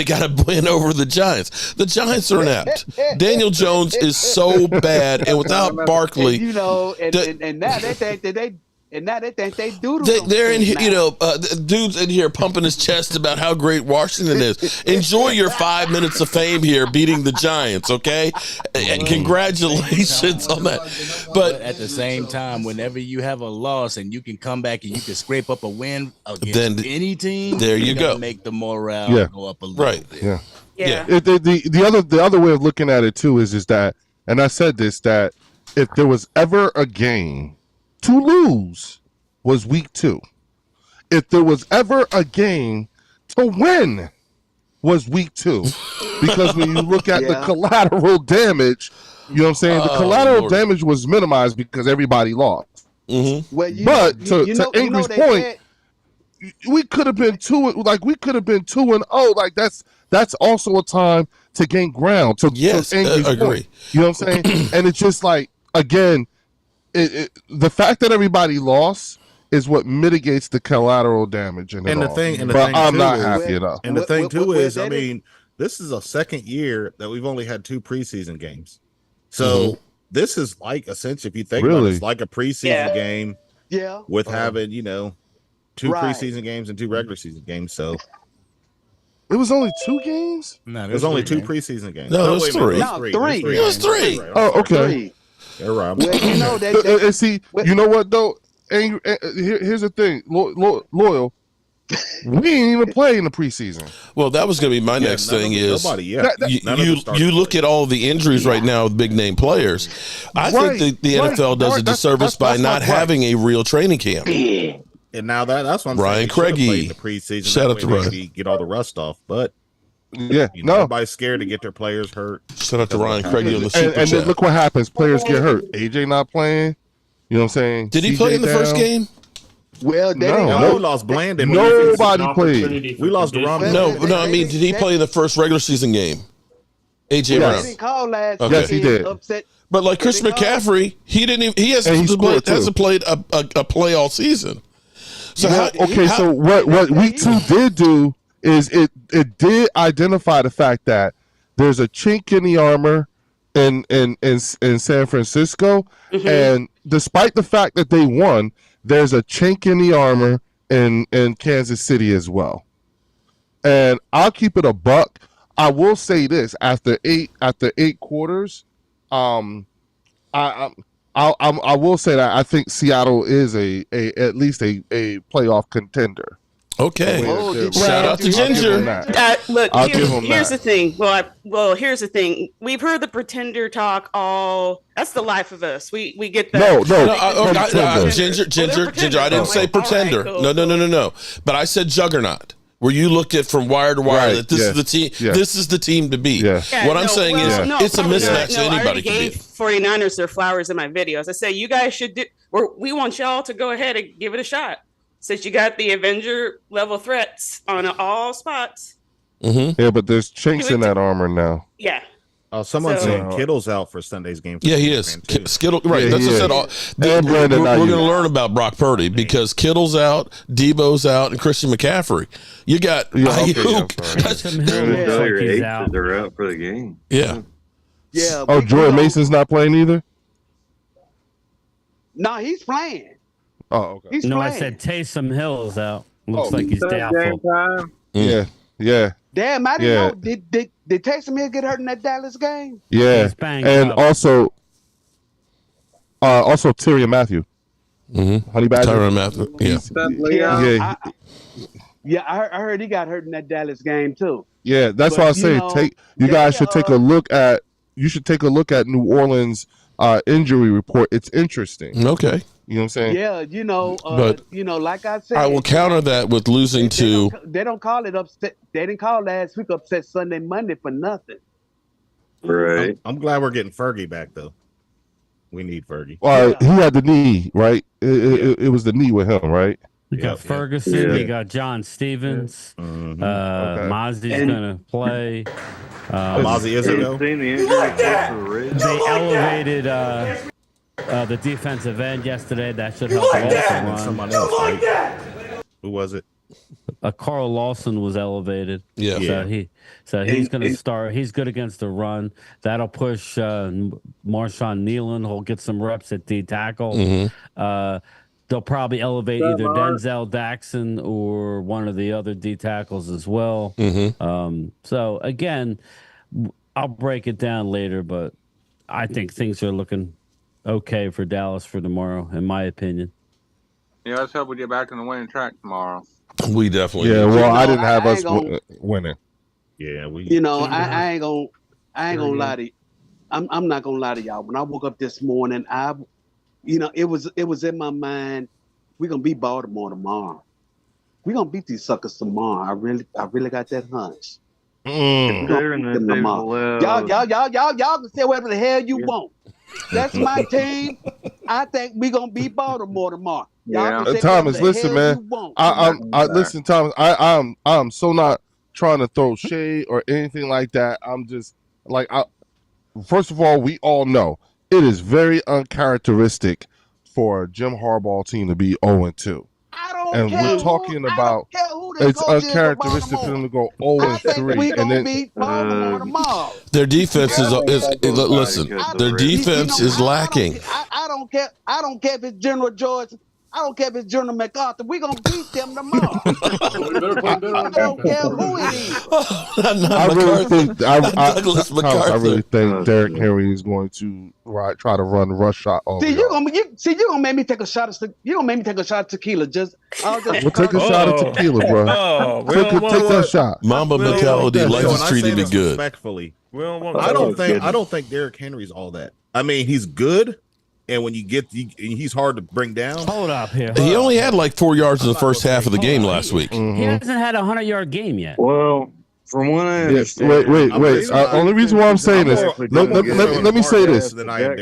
got to win over the Giants. The Giants are inept. Daniel Jones is so bad, and without Barkley. And now they think they do. They're in here, dude's in here pumping his chest about how great Washington is. Enjoy your 5 minutes of fame here beating the Giants, okay? And congratulations on that. But at the same time, whenever you have a loss and you can come back and you can scrape up a win against any team, there you go. Make the morale go up a little bit. Yeah. The other way of looking at it too is that, and I said this, that if there was ever a game to lose was week 2. If there was ever a game to win was week 2. Because when you look at the collateral damage, you know what I'm saying? The collateral damage was minimized because everybody lost. Mm-hmm. Well, to Ingrid's point, we could have been 2-0. Like that's also a time to gain ground. Yes, I agree. Point, you know what I'm saying? And it's just like, again, the fact that everybody lost is what mitigates the collateral damage. I'm not happy enough. And the thing too is, I mean, this is a second year that we've only had 2 preseason games. So this is like, essentially, if you think about it, it's like a preseason game with having, 2 preseason games and 2 regular season games. So it was only 2 games? No, there's only 2 preseason games. No, it was 3. Three. It was 3. Oh, okay. You're right. Well, see, you know what though? Here's the thing, Loyal. We ain't even playing the preseason. Well, that was going to be my next thing. You look at all the injuries right now with big name players. I think the NFL does a disservice by not having a real training camp. And now that's what I'm Ryan saying. Craigie, the preseason. Shout out to Ryan. Get all the rust off, but everybody's scared to get their players hurt. Shout out to Ryan Craigie on the super chat. And then look what happens. Players get hurt. AJ not playing. You know what I'm saying? Did he play in the first game? Well, we lost Blandon. Nobody played. We lost DeRon. No. I mean, did he play in the first regular season game? AJ Brown. Didn't call last. Okay. Yes, he did. Upset. But like Chris McCaffrey, he didn't even. He hasn't played a play all season. So so what week 2 did do is it did identify the fact that there's a chink in the armor in San Francisco, and despite the fact that they won, there's a chink in the armor in Kansas City as well. And I'll keep it a buck. I will say this: after eight quarters, I will say that I think Seattle is at least a playoff contender. Okay. Shout out to Ginger. Look, here's the thing. Here's the thing. We've heard the pretender talk all. That's the life of us. We get that. Ginger. I didn't say pretender. Right, cool. No. But I said juggernaut. Where you looked at from wire to wire that this is the team. Yeah. This is the team to beat. Yeah. What I'm saying is it's a mismatch. Anybody can beat. 49ers their flowers in my videos. I say you guys should do. We want y'all to go ahead and give it a shot. Since you got the Avenger level threats on all spots. Yeah, but there's chinks in that armor now. Yeah. Someone saying Kittle's out for Sunday's game. Yeah, he is. Skittle, right? Yeah, that's what I said. We're going to learn about Brock Purdy because Kittle's out, Debo's out, and Christian McCaffrey. You got Ayuk. They're out for the game. Yeah. Yeah. Oh, Jordan Mason's not playing either? No, he's playing. Oh, okay. I said Taysom Hill's out. Looks like he's doubtful. Yeah. Damn, I didn't know. Did Taysom Hill get hurt in that Dallas game? Yeah. And also, Also Tyrann Mathieu. Honey Badger. Tyrann Mathieu. Yeah. I heard he got hurt in that Dallas game too. Yeah, that's why I say you guys should take a look at. You should take a look at New Orleans' injury report. It's interesting. Okay. You know what I'm saying? Yeah, but like I said, I will counter that with losing to. They don't call it upset. They didn't call last week upset Sunday, Monday for nothing. Right. I'm glad we're getting Fergie back though. We need Fergie. Well, he had the knee, right? It was the knee with him, right? You got Ferguson. You got John Stevens. Mozzie's gonna play. Mozzie isn't though. They elevated the defensive end yesterday. That should help run. Someone else, right? Who was it? Carl Lawson was elevated. Yeah. So he's going to start. He's good against the run. That'll push Marshawn Nealon. He'll get some reps at D tackle. They'll probably elevate either Denzel Daxon or one of the other D tackles as well. So again, I'll break it down later, but I think things are looking okay for Dallas for tomorrow, in my opinion. Yeah, let's hope we get back on the winning track tomorrow. We definitely. Yeah, well, I didn't have us winning. Yeah, we. I ain't gonna lie to you. I'm not gonna lie to y'all. When I woke up this morning, it was in my mind. We're gonna beat Baltimore tomorrow. We're gonna beat these suckers tomorrow. I really got that hunch. They're in the Divisional. Y'all can say whatever the hell you want. That's my team. I think we're gonna beat Baltimore tomorrow. Thomas, listen, man. Listen, Thomas. I'm so not trying to throw shade or anything like that. I'm just like, first of all, we all know it is very uncharacteristic for a Jim Harbaugh team to be 0-2. And we're talking about it's uncharacteristic for them to go 0-3, and then their defense is listen. Their defense is lacking. I don't care. I don't care if it's General George. I don't care if it's General MacArthur. We're going to beat them tomorrow. I don't care who it is. I really think Derrick Henry is going to try to run rush shot. You're gonna make me take a shot of tequila. We'll take a shot of tequila, bro. Take that shot. Mamba mentality. Life is treating me good. Respectfully, I don't think Derrick Henry's all that. I mean, he's good. And when he's hard to bring down. Hold up here. He only had like 4 yards in the first half of the game last week. He hasn't had a 100-yard game yet. Well, from what I understand. Wait. Only reason why I'm saying this. Let me say this. One at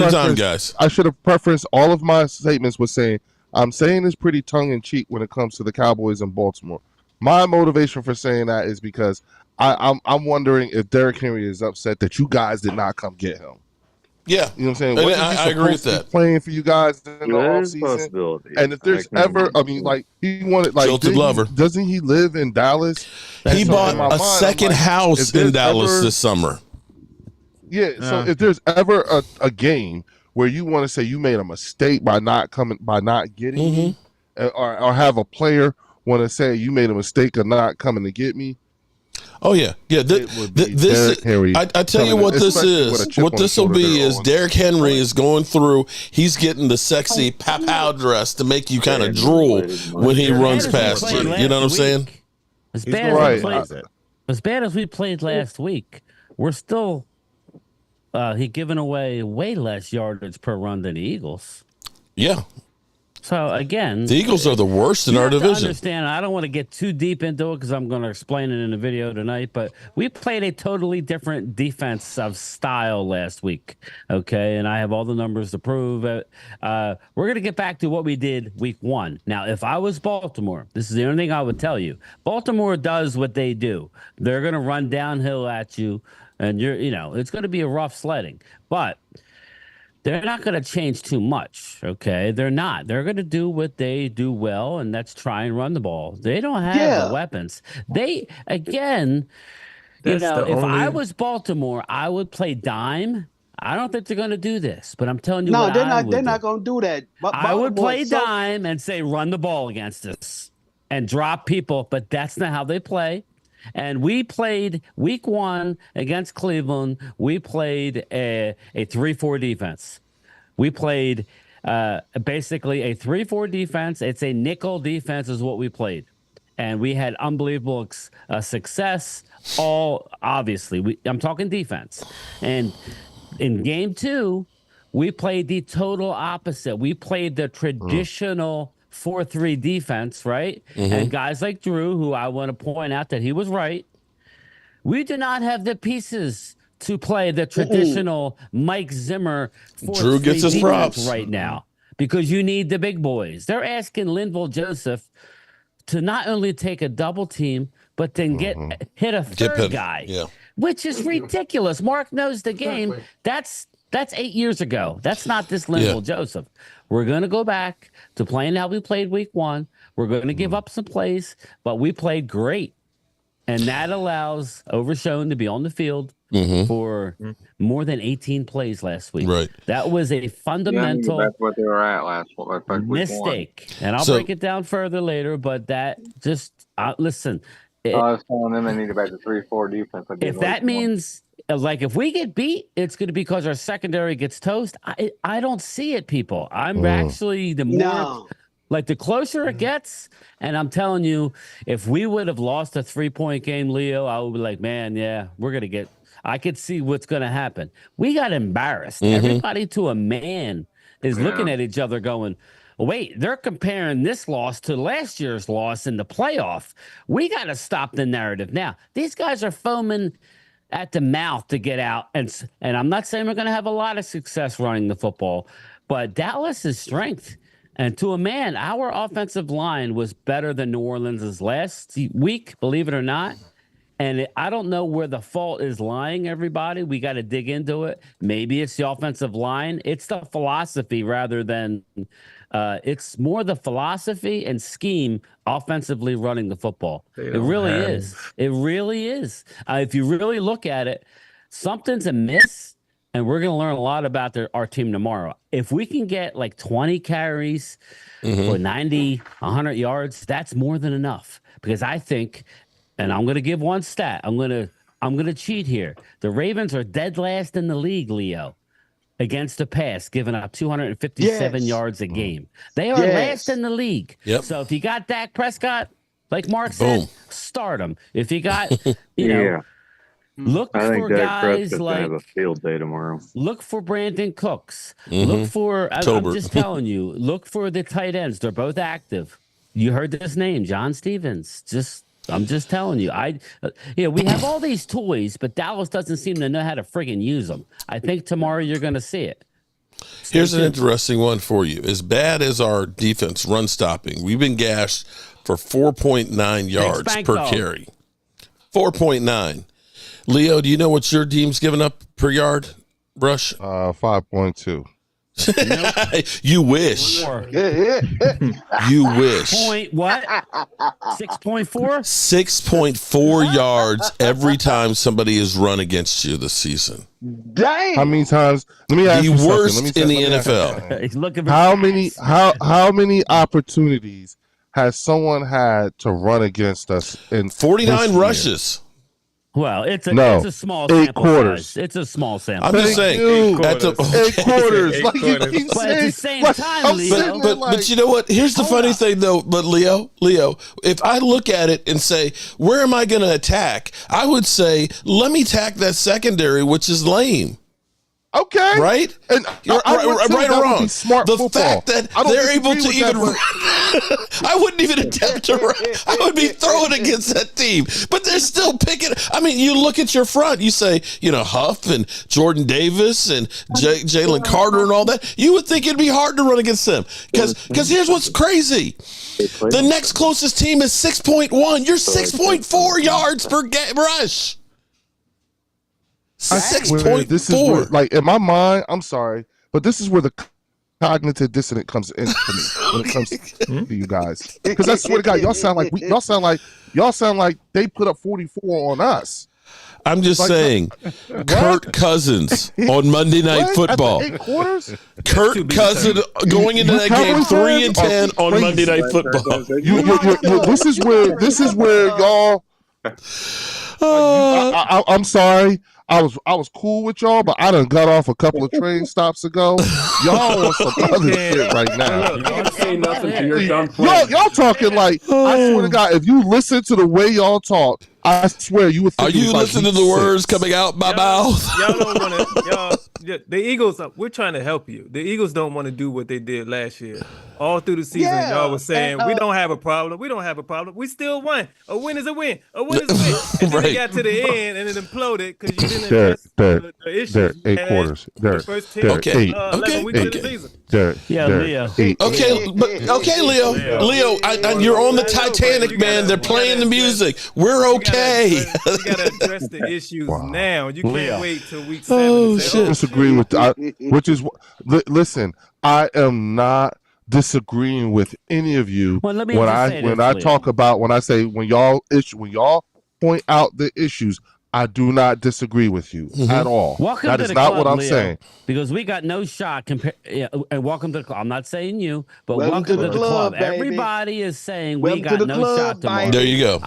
a time, guys. I should have prefaced all of my statements with saying I'm saying this pretty tongue in cheek when it comes to the Cowboys in Baltimore. My motivation for saying that is because I'm wondering if Derrick Henry is upset that you guys did not come get him. Yeah, you know what I'm saying. I agree with that. Playing for you guys in the offseason, and if there's ever, I mean, like he wanted, like, doesn't he live in Dallas? He bought a second house in Dallas this summer. Yeah, so if there's ever a game where you want to say you made a mistake by not getting me, or have a player want to say you made a mistake of not coming to get me. Oh yeah. This Henry. I tell you what this is. What this will be is Derrick Henry is going through. He's getting the sexy pow dress to make you kind of drool when he runs past you. You know what I'm saying? As bad as we played last week, we're still giving away way less yardage per run than the Eagles. Yeah. So again, the Eagles are the worst in our division. Understand? I don't want to get too deep into it because I'm going to explain it in the video tonight. But we played a totally different defensive style last week. Okay, and I have all the numbers to prove it. We're going to get back to what we did week 1. Now, if I was Baltimore, this is the only thing I would tell you. Baltimore does what they do. They're going to run downhill at you, and it's going to be a rough sledding, but they're not going to change too much, okay? They're not. They're going to do what they do well, and that's try and run the ball. They don't have the weapons. If I was Baltimore, I would play dime. I don't think they're going to do this, but I'm telling you they're not going to do that. I would play dime and say run the ball against us and drop people, but that's not how they play. And we played week 1 against Cleveland. We played a 3-4 defense. We played basically a 3-4 defense. It's a nickel defense is what we played. And we had unbelievable success. All obviously, I'm talking defense. And in game 2, we played the total opposite. We played the traditional 4-3 defense, right? And guys like Drew, who I want to point out that he was right. We do not have the pieces to play the traditional Mike Zimmer 4-3 Drew gets his props right now because you need the big boys. They're asking Linval Joseph to not only take a double team, but then hit a third guy, which is ridiculous. Mark knows the game. That's 8 years ago. That's not this Linval Joseph. We're going to go back to playing how we played week 1. We're going to give up some plays, but we played great. And that allows Overshown to be on the field for more than 18 plays last week. Right. That was a fundamental that's what they were at last mistake. And I'll break it down further later, but that just, listen. I was telling them they need to back to 3-4 defense. If that means, like, if we get beat, it's going to be because our secondary gets toast. I don't see it, people. I'm actually the more, like, the closer it gets, and I'm telling you, if we would have lost a 3-point game, Leo, I would be like, man, yeah, we're going to get, I could see what's going to happen. We got embarrassed. Everybody to a man is looking at each other going, wait, they're comparing this loss to last year's loss in the playoff. We got to stop the narrative. Now, these guys are foaming at the mouth to get out. And I'm not saying we're going to have a lot of success running the football, but Dallas's strength. And to a man, our offensive line was better than New Orleans' last week, believe it or not. And I don't know where the fault is lying, everybody. We got to dig into it. Maybe it's the offensive line. It's the philosophy rather than it's more the philosophy and scheme offensively running the football. It really is. It really is. If you really look at it, something's amiss, and we're going to learn a lot about our team tomorrow. If we can get like 20 carries for 90, 100 yards, that's more than enough. Because I think, and I'm going to give one stat. I'm going to cheat here. The Ravens are dead last in the league, Leo, against the pass, giving up 257 yards a game. They are last in the league. So if you got Dak Prescott, like Mark said, start him. If you got, look for guys like have a field day tomorrow. Look for Brandon Cooks. Look for, I'm just telling you, look for the tight ends. They're both active. You heard this name, John Stevens. I'm just telling you. We have all these toys, but Dallas doesn't seem to know how to friggin' use them. I think tomorrow you're going to see it. Here's an interesting one for you. As bad as our defense run stopping, we've been gashed for 4.9 yards per carry. 4.9. Leo, do you know what your team's giving up per yard, Brush? 5.2. You wish. You wish. Point what? 6.4? 6.4 yards every time somebody has run against you this season. Dang. How many times? Let me ask you something. The worst in the NFL. He's looking for how many opportunities has someone had to run against us in 49 rushes? Well, it's a small sample size. It's a small sample. I'm just saying. 8 quarters. Like you keep but at the same time, like, Leo. But you know what? Here's the funny thing, though. But Leo, if I look at it and say, where am I going to attack? I would say, let me attack that secondary, which is lame. Okay. Right? And right or wrong. The fact that they're able to even run, I wouldn't even attempt to run. I would be throwing against that team. But they're still picking. I mean, you look at your front, you say, Huff and Jordan Davis and Jalen Carter and all that. You would think it'd be hard to run against them. Because here's what's crazy. The next closest team is 6.1. You're 6.4 yards per rush. 6.4. This is where, like, in my mind, I'm sorry, but this is where the cognitive dissonance comes in for me when it comes to you guys. Because I swear to God, y'all sound like they put up 44 on us. I'm just saying, Kirk Cousins on Monday Night Football. 8 quarters? Kirk Cousins going into that game 3-10 on Monday Night Football. This is where y'all I'm sorry. I was cool with y'all, but I done got off a couple of train stops ago. Y'all on some other shit right now. You can't say nothing to your dumb friend. Y'all talking like, I swear to God, if you listen to the way y'all talk, I swear you would think. Are you listening to the words coming out my mouth? Y'all don't want to. The Eagles. We're trying to help you. The Eagles don't want to do what they did last year. All through the season, y'all was saying we don't have a problem. We don't have a problem. We still won. A win is a win. A win is a win. And then they got to the end and it imploded because you didn't address the issues. Derek, 8 quarters. Derek, the first 10, okay. 11 weeks of the season. Derek, Leo. Okay, Leo, you're on the Titanic, man. They're playing the music. We're okay. You gotta address the issues now. You can't wait till week 7. Oh, say, shit. Disagree with which is listen. I am not disagreeing with any of you Well, let me when just say when this, I Leo. talk about when y'all point out the issues. I do not disagree with you at all. Welcome That to is the not club, what I'm Leo, saying. because we got no shot. And welcome to the club. I'm not saying you, but Welcome welcome to to the the club, club. baby. Everybody is saying Welcome we got to the no club, shot tomorrow. baby. There you go.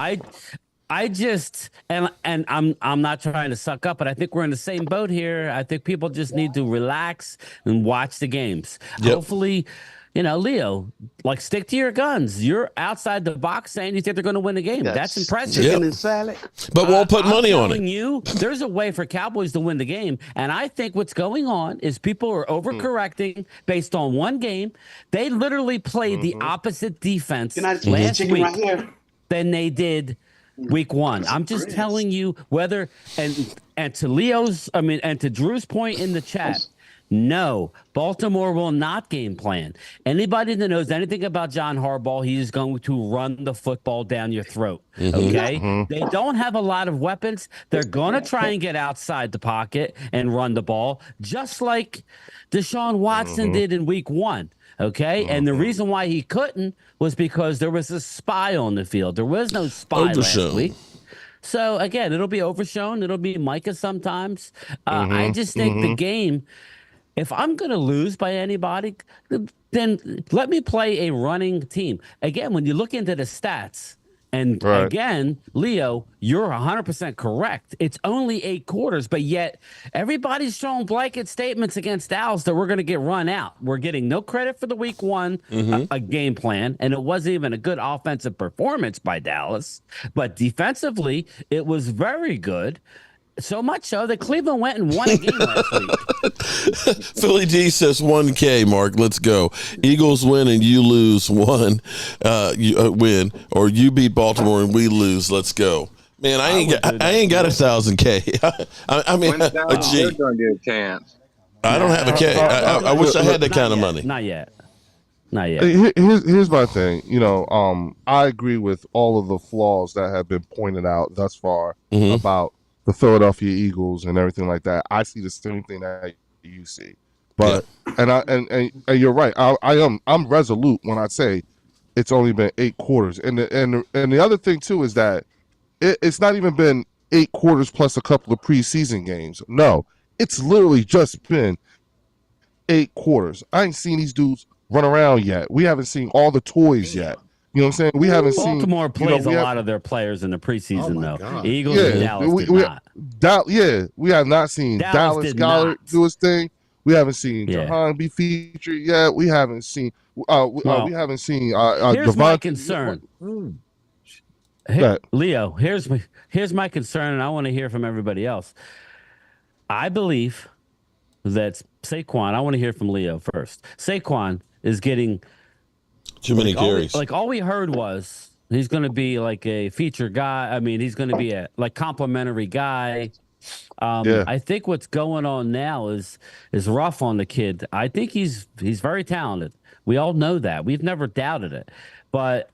I just and I'm not trying to suck up, but I think we're in the same boat here. I think people just need to relax and watch the games. Yep. Hopefully, Leo, stick to your guns. You're outside the box saying you think they're going to win the game. That's impressive. Chicken and salad. But won't put money on it. I'm telling you, there's a way for Cowboys to win the game, and I think what's going on is people are overcorrecting based on one game. They literally played the opposite defense last week right here. than they did week 1. I'm just telling you whether and to and to Drew's point in the chat. No, Baltimore will not game plan. Anybody that knows anything about John Harbaugh, he is going to run the football down your throat. Okay? They don't have a lot of weapons. They're going to try and get outside the pocket and run the ball, just like Deshaun Watson did in week 1. Okay? And the reason why he couldn't was because there was a spy on the field. There was no spy last week. So, again, it'll be overshown. It'll be Micah sometimes. I just think the game, if I'm going to lose by anybody, then let me play a running team. Again, when you look into the stats, and again, Leo, you're 100% correct. It's only 8 quarters, but yet everybody's showing blanket statements against Dallas that we're going to get run out. We're getting no credit for the week 1 a game plan, and it wasn't even a good offensive performance by Dallas. But defensively, it was very good. So much so that Cleveland went and won a game last week. Philly D says 1K, Mark. Let's go. Eagles win and you lose 1. You win, or you beat Baltimore and we lose. Let's go. Man, I ain't got 1,000K. I mean, When's Dallas a G. going to get a chance? I don't have a K. I wish I had that kind of money. Not yet. Here's my thing. I agree with all of the flaws that have been pointed out thus far about the Philadelphia Eagles and everything like that. I see the same thing that you see, but and you're right. I'm resolute when I say it's only been 8 quarters, and the other thing too is that it's not even been 8 quarters plus a couple of preseason games. No, it's literally just been 8 quarters. I ain't seen these dudes run around yet. We haven't seen all the toys yet. You know what I'm saying? We haven't seen. Baltimore plays a lot of their players in the preseason, though. God. Eagles and Dallas did not. We have not seen Dallas Goddard do his thing. We haven't seen Jahan be featured yet. We haven't seen. We haven't seen. Here's my concern. Leo, here's my concern, and I want to hear from everybody else. I believe that Saquon. I want to hear from Leo first. Saquon is getting too many carries. All we heard was he's going to be like a feature guy. I mean, he's going to be a complimentary guy. I think what's going on now is rough on the kid. I think he's very talented. We all know that. We've never doubted it. But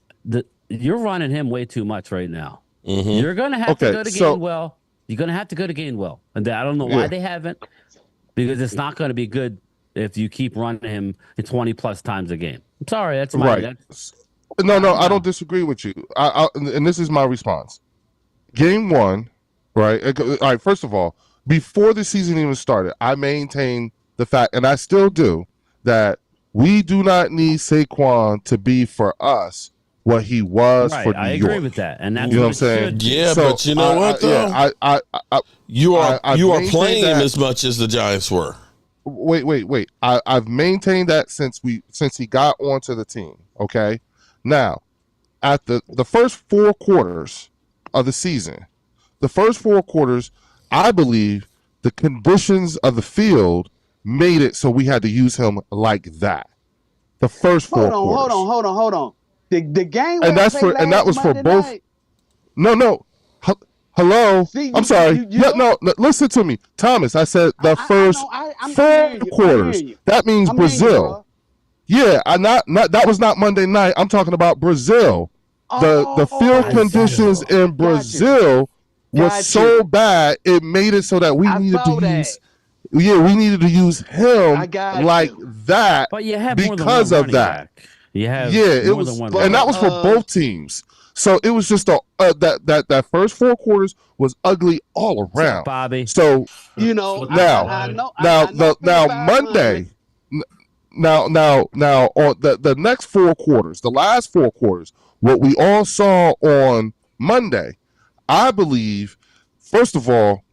you're running him way too much right now. You're going to have to go to Gainwell. You're going to have to go to Gainwell. And I don't know why they haven't, because it's not going to be good if you keep running him 20-plus times a game. I'm sorry, that's my right. No, I don't disagree with you. And this is my response. Game 1, right? All right. First of all, before the season even started, I maintained the fact, and I still do, that we do not need Saquon to be for us what he was Right, for New I York. agree with that, and that's You know what what I'm it saying? should be. Yeah, So, but you know what though? You are playing him as much as the Giants were. Wait. I've maintained that since he got onto the team. Okay, now at the first 4 quarters of the season, I believe the conditions of the field made it so we had to use him like that. The first 4 quarters. Hold on. The game And that was for both. Night. No. Hello. See, I'm sorry. you Listen to me, Thomas. I said the first 4 quarters. That means Brazil. Yeah, that was not Monday night. I'm talking about Brazil. The field conditions in Brazil was so bad it made it so that we needed to use him like that. But you have because more than one of that. back. You have it more was, than one and that was for both teams. So it was just that first 4 quarters was ugly all around, Bobby. So now Monday. Now on the next 4 quarters, the last 4 quarters, what we all saw on Monday, I believe, first of all,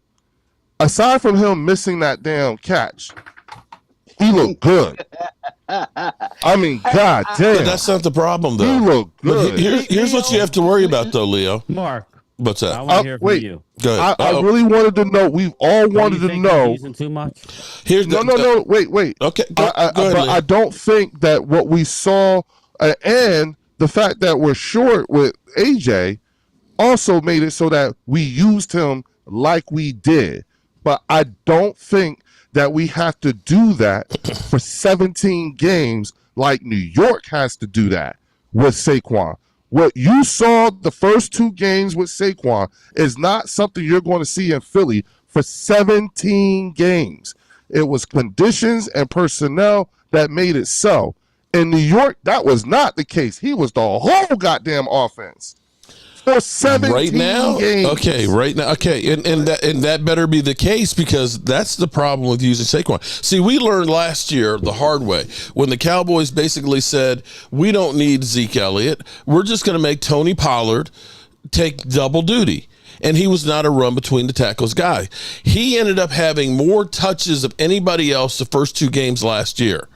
aside from him missing that damn catch, he looked good. I mean, god damn. But that's not the problem, though. He looked good. Here's what you have to worry about, though, Leo. Mark. What's that? I want to hear from you. Go ahead. I really wanted to know. We've all wanted to know. Too much? No. Wait. Okay. But I don't think that what we saw and the fact that we're short with AJ also made it so that we used him like we did. But I don't think that we have to do that for 17 games like New York has to do that with Saquon. What you saw the first 2 games with Saquon is not something you're going to see in Philly for 17 games. It was conditions and personnel that made it so. In New York, that was not the case. He was the whole goddamn offense for 17 games. Okay, right now. Okay, and that better be the case, because that's the problem with using Saquon. See, we learned last year the hard way when the Cowboys basically said, we don't need Zeke Elliott. We're just going to make Tony Pollard take double duty. And he was not a run between the tackles guy. He ended up having more touches of anybody else the first 2 games last year.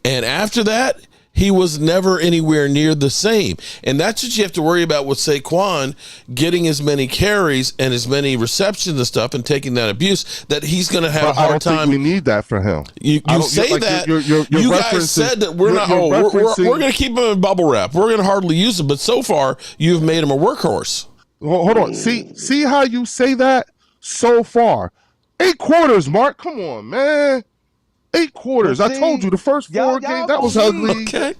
And after that, he was never anywhere near the same. And that's what you have to worry about with Saquon, getting as many carries and as many receptions and stuff and taking that abuse, that he's going to have a hard time. I don't think we need that for him. You say that. You guys said that we're not. We're going to keep him in bubble wrap. We're going to hardly use him. But so far, you've made him a workhorse. Well, hold on. See how you say that so far. 8 quarters, Mark. Come on, man. 8 quarters. I told you the first 4 games that was ugly. Okay,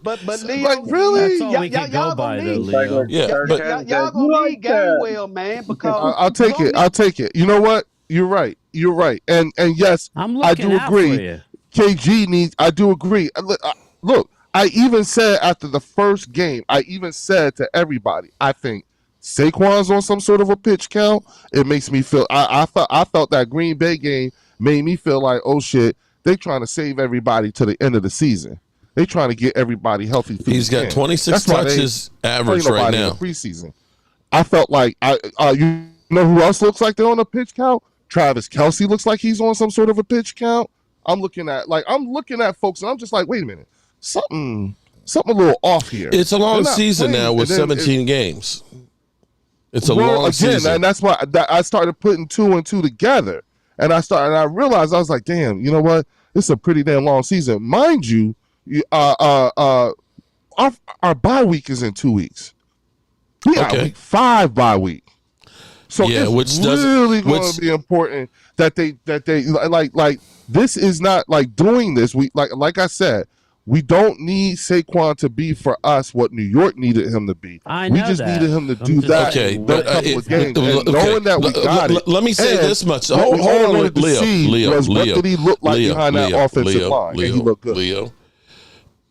but Leo, like really, that's all we can go by, though, Leo. Y'all gonna need Gainwell, man, because I'll take it. You know what? You're right. And yes, I do agree. KG needs. I do agree. Look, I even said after the first game, I even said to everybody, I think Saquon's on some sort of a pitch count. It makes me feel. I felt that Green Bay game made me feel like, oh shit, they trying to save everybody to the end of the season. They trying to get everybody healthy. He's got 26 touches average right now. In the preseason. I felt like you know who else looks like they're on a pitch count? Travis Kelce looks like he's on some sort of a pitch count. I'm looking at folks and I'm just like, wait a minute, something a little off here. It's a long season now with 17 games. It's a long season, and that's why I started putting 2 and 2 together. And I realized, I was like, damn, you know what? This is a pretty damn long season. Mind you, our bye week is in 2 weeks. We got week 5 bye week. So it's really going to be important that they like this is not like doing this. We like I said, we don't need Saquon to be for us what New York needed him to be. We just needed him to do that. Okay, but knowing that we got it. Let me say this much. Hold on, Leo. What did he look like behind that offensive line? And he looked good. Leo,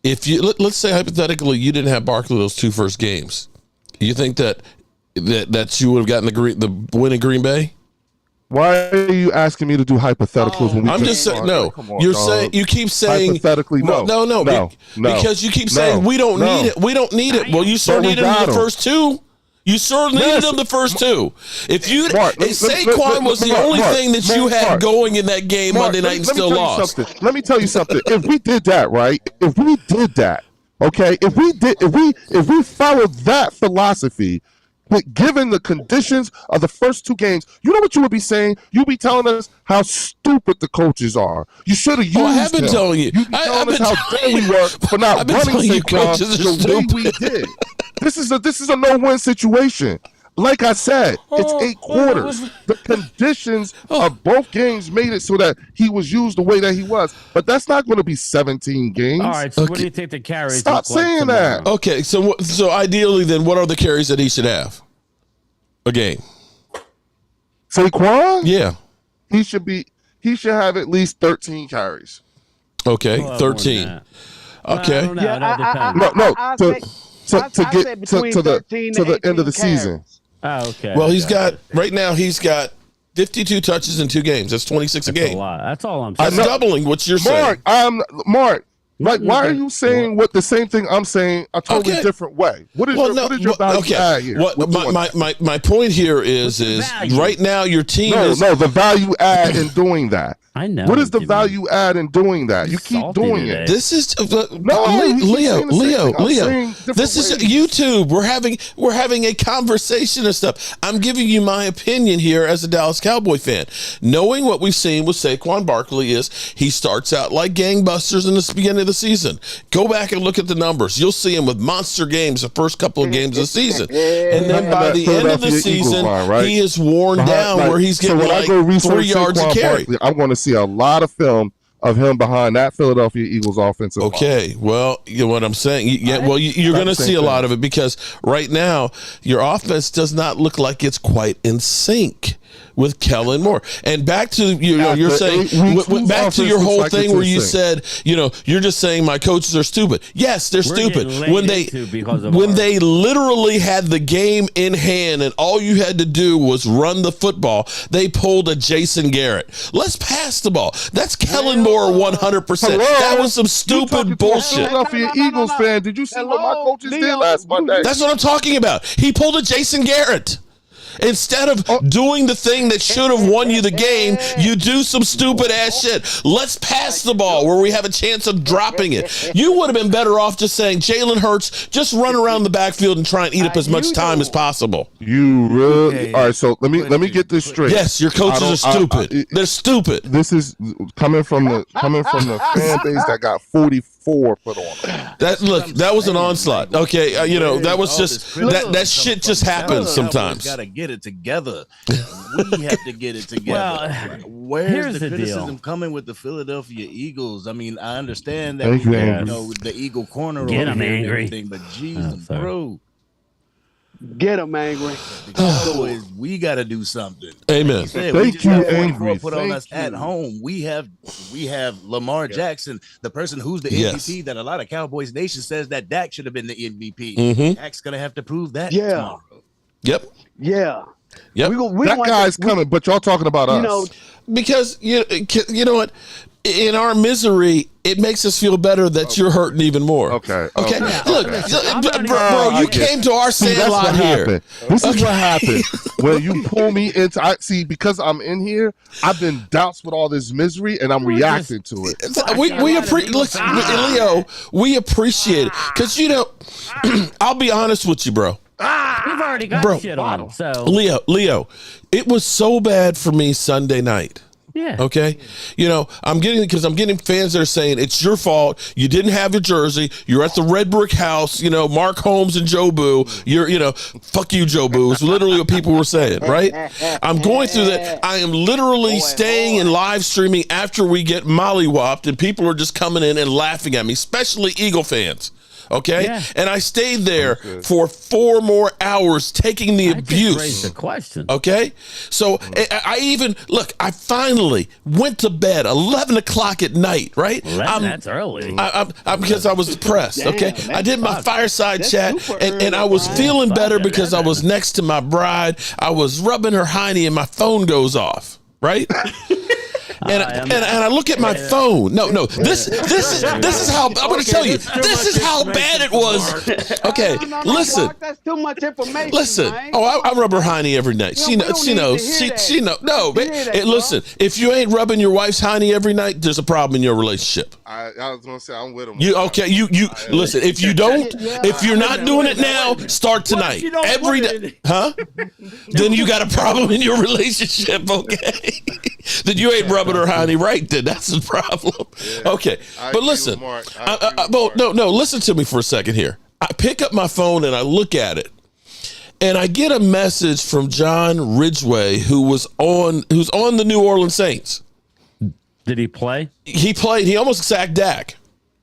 if you let's say hypothetically you didn't have Barkley those 2 first games, you think that you would have gotten the win in Green Bay? Why are you asking me to do hypotheticals when we I'm just saying no. You're saying you keep saying hypothetically no. Because you keep saying we don't need it. We don't need it. Well, you sure needed them the first two. You sure needed them the first two. If Saquon was the only thing that you had going in that game Monday night and still lost. Let me tell you something. If we did that, right? If we did that, okay. If we followed that philosophy. But given the conditions of the first two games, you know what you would be saying? You'd be telling us how stupid the coaches are. You should have used I have been telling you. You'd be telling us how dumb we were for not running Saquon the way we did. This is a no-win situation. Like I said, it's 8 quarters. The conditions of both games made it so that he was used the way that he was. But that's not going to be 17 games. All right, so what do you think the carries Stop saying that. Okay, so ideally then, what are the carries that he should have a game? Saquon? Yeah. He should have at least 13 carries. Okay, 13. Okay. To get to the end of the season. Oh, okay. Well, he's got 52 touches in 2 games. That's 26 a game. A lot. That's all I'm saying. That's doubling what you're saying. Mark, like, why are you saying the same thing I'm saying a totally different way? What is your value add here? My point here is right now your team is the value add in doing that. I know. What is the value add in doing that? You keep doing it. This is Leo. This is YouTube. We're having a conversation and stuff. I'm giving you my opinion here as a Dallas Cowboy fan. Knowing what we've seen with Saquon Barkley is he starts out like gangbusters in the beginning of the season. Go back and look at the numbers. You'll see him with monster games the first couple of games of the season. And then by the end of the season, he is worn down where he's getting like 3 yards a carry. I'm going to see a lot of film of him behind that Philadelphia Eagles offensive line. Okay, well, you know what I'm saying? You're going to see a lot of it because right now your offense does not look like it's quite in sync with Kellen Moore. And back to you're saying back to your whole thing where you said, you're just saying my coaches are stupid. Yes, they're stupid. When they literally had the game in hand and all you had to do was run the football, they pulled a Jason Garrett. Let's pass the ball. That's Kellen Moore 100%. That was some stupid bullshit. Philadelphia Eagles fan, did you see what my coaches did last Monday? That's what I'm talking about. He pulled a Jason Garrett. Instead of doing the thing that should have won you the game, you do some stupid ass shit. Let's pass the ball where we have a chance of dropping it. You would have been better off just saying, Jalen Hurts, just run around the backfield and try and eat up as much time as possible. You really? All right, so let me get this straight. Yes, your coaches are stupid. They're stupid. This is coming from the fan base that got 44 put on them. That was an onslaught. Okay, that was just that shit just happens sometimes. Got to get it together. We have to get it together. Where's the criticism coming with the Philadelphia Eagles? I mean, I understand that the Eagle corner get over him here angry. And everything, but Jesus, bro. Get him angry. The Cowboys, we got to do something. Amen. Thank you, angry. Put on us at home. We have Lamar Jackson, the person who's the MVP that a lot of Cowboys Nation says that Dak should have been the MVP. Mm-hmm. Dak's gonna have to prove that tomorrow. Yep. Yeah. Yep. That guy's coming, but y'all talking about us. Because you know what? In our misery, it makes us feel better that you're hurting even more. Okay. Look, bro, you came to our sandlot here. This is what happened when you pull me into. Because I'm in here, I've been doused with all this misery, and I'm reacting to it. Leo, we appreciate it because I'll be honest with you, bro. We've already got shit on him. So Leo, it was so bad for me Sunday night. Yeah. Okay. I'm getting fans that are saying it's your fault. You didn't have your jersey. You're at the red brick house. Mark Holmes and Joe Boo. Fuck you, Joe Boo. It's literally what people were saying, right? I'm going through that. I am literally staying and live streaming after we get mollywopped, and people are just coming in and laughing at me, especially Eagle fans. Okay, and I stayed there for 4 more hours taking the abuse. Raised the question. Okay, so I finally went to bed 11 o'clock at night. Right, that's early. Because I was depressed. Okay, I did my fireside chat, and I was feeling better because I was next to my bride. I was rubbing her hiney, and my phone goes off. right? And I look at my phone. No, this is how I'm going to tell you. This is how bad it was. Okay, listen. Mark, that's too much information. Listen. Man. Oh, I rub her hiney every night. She knows. She knows. She knows. No, listen. If you ain't rubbing your wife's hiney every night, there's a problem in your relationship. I was gonna say I'm with him. You listen. If you don't, if you're not doing it now, start tonight. Every day, huh? Then you got a problem in your relationship. Okay. Then you ain't rubbing her honey right. Then that's the problem. Yeah, okay, but listen. No. Listen to me for a second here. I pick up my phone and I look at it, and I get a message from John Ridgway, who's on the New Orleans Saints. Did he play? He played. He almost sacked Dak.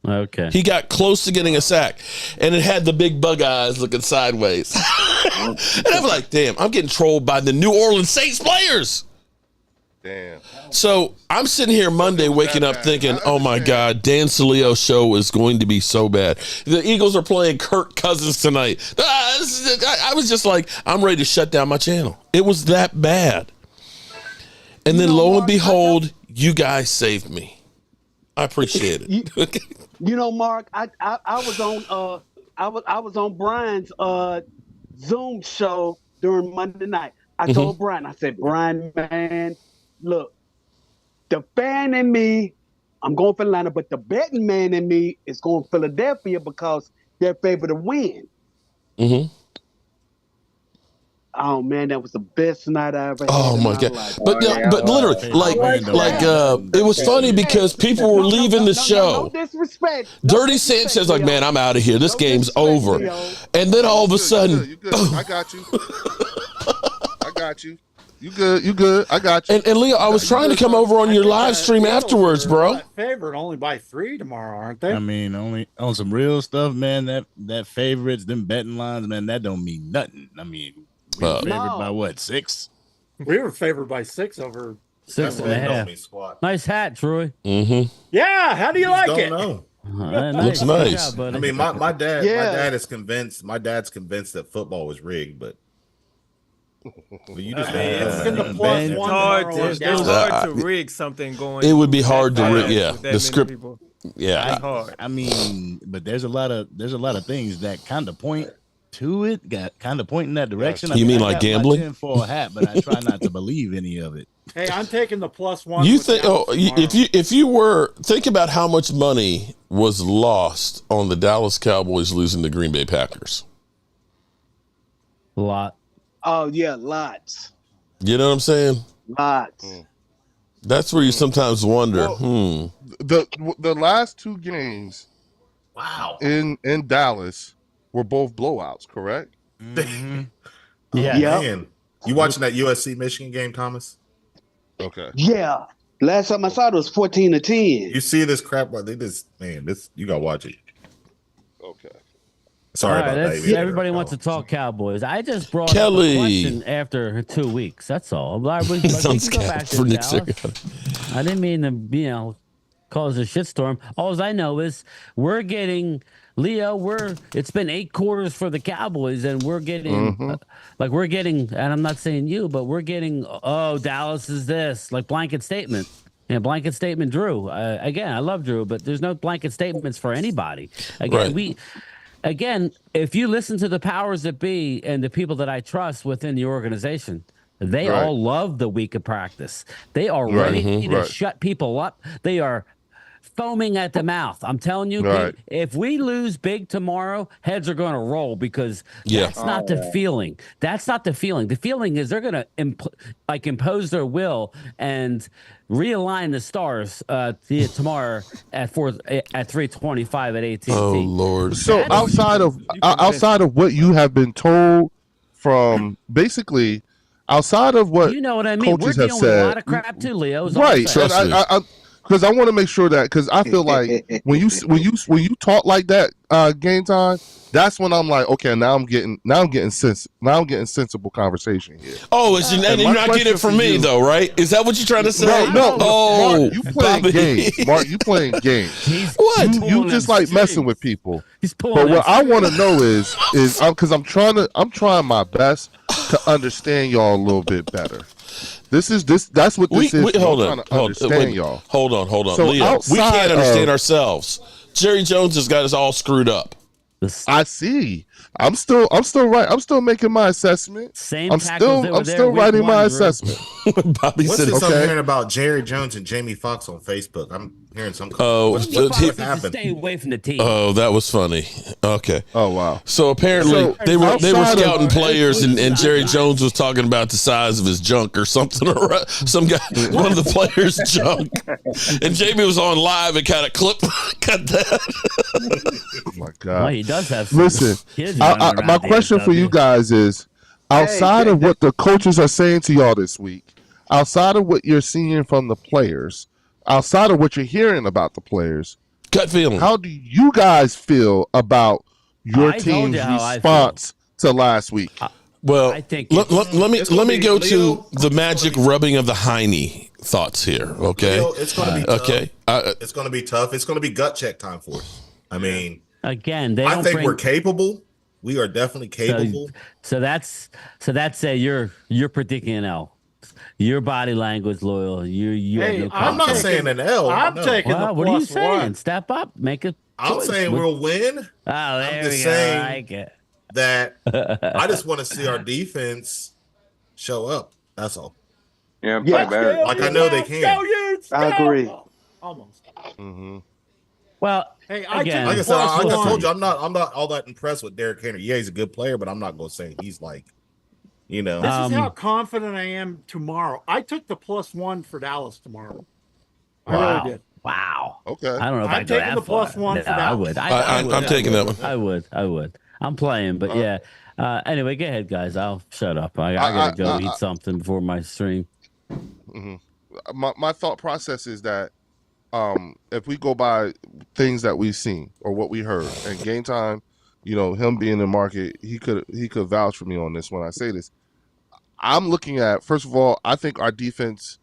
Okay. He got close to getting a sack, and it had the big bug eyes looking sideways. And I'm like, damn, I'm getting trolled by the New Orleans Saints players. Damn. So I'm sitting here Monday waking up thinking, oh my God, Dan Salio's show is going to be so bad. The Eagles are playing Kirk Cousins tonight. I was just like, I'm ready to shut down my channel. It was that bad. And then lo and behold, you guys saved me. I appreciate it. You know, Mark, I was on Brian's Zoom show during Monday night. I told Brian, I said, Brian, man, look, the fan in me, I'm going for Atlanta, but the betting man in me is going Philadelphia because they're favored to win. Mm-hmm. Oh man, that was the best night I ever had. Oh my God! But literally, it was funny because people were leaving the show. No disrespect. Dirty Sanchez like, man, I'm out of here. This game's over. And then all of a sudden, you good. I got you. I got you. You good. I got you. And Leo, I was trying to come over on your live stream afterwards, bro. Favorite only by 3 tomorrow, aren't they? I mean, only on some real stuff, man. That favorites, them betting lines, man, that don't mean nothing. I mean, we were favored by what, 6? We were favored by 6 over 6.5. Nice hat, Troy. Mm-hmm. Yeah, how do you like it? Know. Looks nice. I mean, my dad is convinced. My dad's convinced that football was rigged, but you just it's hard to rig something going. It would be hard to rig. Yeah, the script. People. Yeah, hard. I mean, but there's a lot of things that kind of point to it. Got kind of point in that direction. You mean like gambling? For a hat, but I try not to believe any of it. Hey, I'm taking the +1. You think? If you were think about how much money was lost on the Dallas Cowboys losing the Green Bay Packers. A lot. Oh yeah, lots. You know what I'm saying? Lots. That's where you sometimes wonder. The last 2 games, in Dallas were both blowouts, correct? Mm-hmm. Yeah. Man. You watching that USC Michigan game, Thomas? Okay. Yeah. Last time I saw it was 14-10. You see this crap? You gotta watch it. Okay. Sorry about that. Everybody wants to talk Cowboys. I just brought Kelly. up a question after 2 weeks. That's all. I didn't mean to, cause a shitstorm. All I know is we're getting it's been 8 quarters for the Cowboys, and we're getting and I'm not saying you, but we're getting Dallas is this like blanket statement. Yeah, blanket statement, Drew. Again, I love Drew, but there's no blanket statements for anybody. Again, if you listen to the powers that be and the people that I trust within the organization, they all love the week of practice. They are ready to shut people up. They are foaming at the mouth. I'm telling you, if we lose big tomorrow, heads are going to roll because that's not the feeling. That's not the feeling. The feeling is they're going to impose their will and realign the stars tomorrow at 3:25 at AT&T. Oh Lord! So outside of what you have been told from basically outside of what you know what I mean, we're dealing with a lot of crap too, Leo. Right? Because I want to make sure that because I feel like when you talk like that game time, that's when I'm like, okay, now I'm getting sensible conversation here. Oh, and you're not getting it from me though, right? Is that what you're trying to say? No. Oh, Mark, you playing games, Mark. You playing games. What? You just like messing with people. But what I want to know is because I'm trying my best to understand y'all a little bit better. That's what this is. Hold on. So Leo, we can't understand ourselves. Jerry Jones has got us all screwed up. I see. I'm still right. I'm still making my assessment. I'm still writing my assessment. Bobby said, I'm hearing about Jerry Jones and Jamie Foxx on Facebook. I'm hearing some. What happened? Stay away from the team. Oh, that was funny. Okay. Oh wow. So apparently they were scouting players, and Jerry Jones was talking about the size of his junk or something, or some guy, one of the players' junk, and Jamie was on live and kind of cut that. Oh my God. Well, he does have. Some Listen, my question for you guys is: outside of what the coaches are saying to y'all this week, outside of what you're seeing from the players, outside of what you're hearing about the players, gut feeling, how do you guys feel about your team's response to last week? Well, I think let me go to the magic rubbing of the hiney thoughts here. Okay, it's going to be tough. Okay. It's going to be tough. It's going to be gut check time for us. I mean, again, I think we're capable. We are definitely capable. So that's you're predicting an L. Your body language, loyal. Hey, I'm not saying an L. I'm taking the what are you saying? one. Step up, make it. I'm saying we'll win. Oh, there I'm just we go. saying I like it. That I just want to see our defense show up. That's all. Yeah, play better. Like I know they can. I agree. Almost. Mm-hmm. Well, hey, like I said, like I told you, I'm not all that impressed with Derrick Henry. Yeah, he's a good player, but I'm not going to say he's like, you know. This is how confident I am tomorrow. I took the +1 for Dallas tomorrow. I really did. Wow. Okay. I don't know if I'm taking the +1 for Dallas. I'm taking that one. I would. I'm playing, but yeah. Anyway, go ahead, guys. I'll shut up. I gotta go eat something before my stream. Mm-hmm. My thought process is that if we go by things that we've seen or what we heard and game time, you know, him being in the market, he could vouch for me on this when I say this. I'm looking at, first of all, I think our defense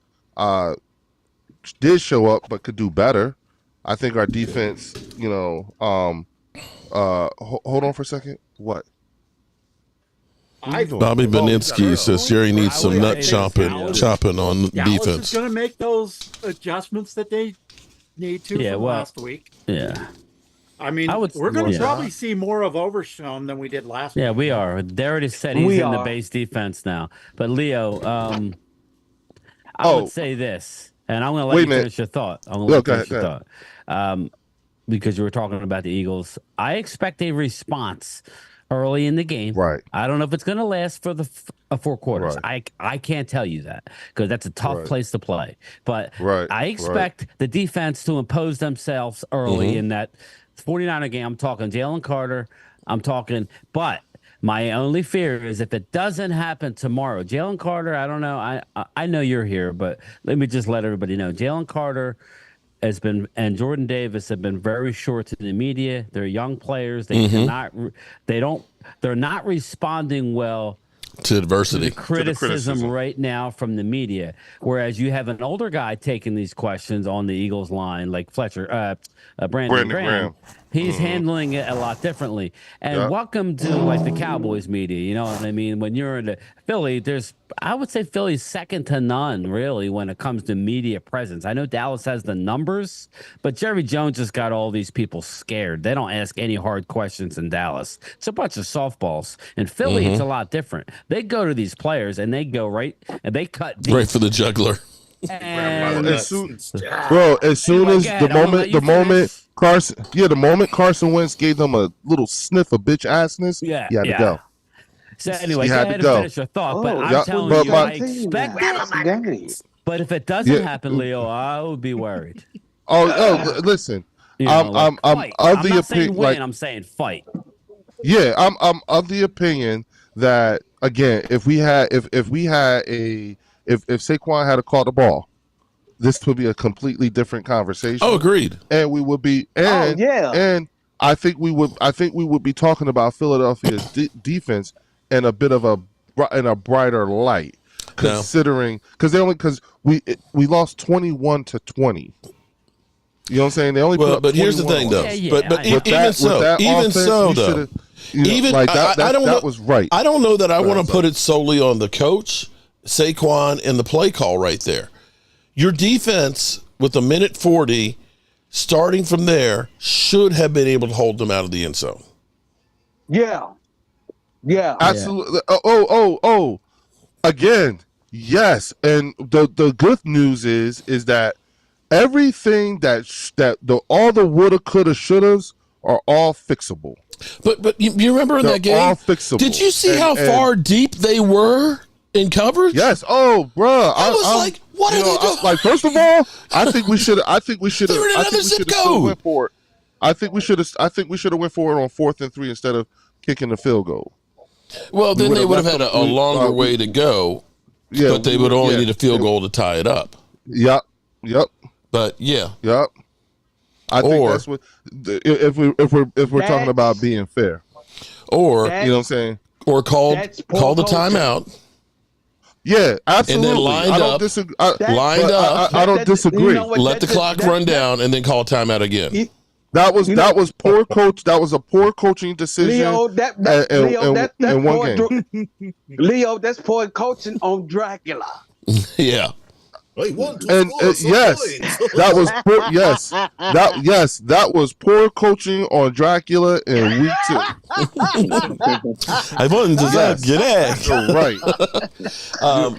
did show up but could do better. I think our defense, you know, hold on for a second. What? Bobby Beninsky says Jerry needs some nut chopping on Dallas defense. is going to make those adjustments that they need to from last week. Yeah. I mean, we're going to probably see more of Overshown than we did last week. Yeah, we are. They already said he's in the base defense now. But Leo, I would say this, and I'm going to let you finish your thought. I'm going to finish your thought. Because you were talking about the Eagles. I expect a response early in the game. Right. I don't know if it's going to last for the 4 quarters. Right. I can't tell you that because that's a tough place to play. But I expect the defense to impose themselves early in that 49er game. I'm talking Jalen Carter. But my only fear is if it doesn't happen tomorrow. Jalen Carter, I don't know. I know you're here, but let me just let everybody know. Jalen Carter has been, and Jordan Davis have been very short to the media. They're young players. They they're not responding well to adversity, to the criticism right now from the media. Whereas you have an older guy taking these questions on the Eagles line, like Fletcher, Brandon Graham. He's handling it a lot differently. And welcome to like the Cowboys media. You know what I mean? When you're in Philly, I would say Philly's second to none, really, when it comes to media presence. I know Dallas has the numbers, but Jerry Jones just got all these people scared. They don't ask any hard questions in Dallas. It's a bunch of softballs. In Philly, it's a lot different. They go to these players and they go and they cut deep. Right for the juggler. And as soon as the moment Carson Wentz gave them a little sniff of bitch assness, he had to go. So anyway, go ahead and finish your thought. But I'm telling you, I expect it. But if it doesn't happen, Leo, I would be worried. Listen, I'm of the opinion. I'm saying fight. Yeah, I'm of the opinion that again, if Saquon had to call the ball, this would be a completely different conversation. Oh, agreed. And we would be, and I think we would be talking about Philadelphia's defense in a bit of a brighter light, considering because we lost 21-20. You know what I'm saying? They only put up but here's the thing, though. But even so, though, that was right. I don't know that I want to put it solely on the coach. Saquon and the play call right there. Your defense with a minute 40 starting from there should have been able to hold them out of the end zone. Yeah. Absolutely. Oh. Again, yes. And the good news is that everything all the woulda, coulda, shouldas are all fixable. But you remember in that game? All fixable. Did you see how far deep they were in coverage? Yes. Oh, bro. I was like, what are they doing? Like, first of all, I think we should have. They're in another zip code. Went for it. I think we should have went for it on 4th and 3 instead of kicking the field goal. Well, then they would have had a longer way to go. Yeah, but they would only need a field goal to tie it up. Yep. But yeah. Yep. I think that's what if we're talking about being fair. Or you know what I'm saying? Or call the timeout. Yeah, absolutely. And then lined up. I don't disagree. Let the clock run down and then call a timeout again. That was poor coach. That was a poor coaching decision. Leo, in one game. Leo, that's poor coaching on Dracula. Yeah. Yes, that was poor. That was poor coaching on Dracula in week 2. I wasn't just get it. You're right.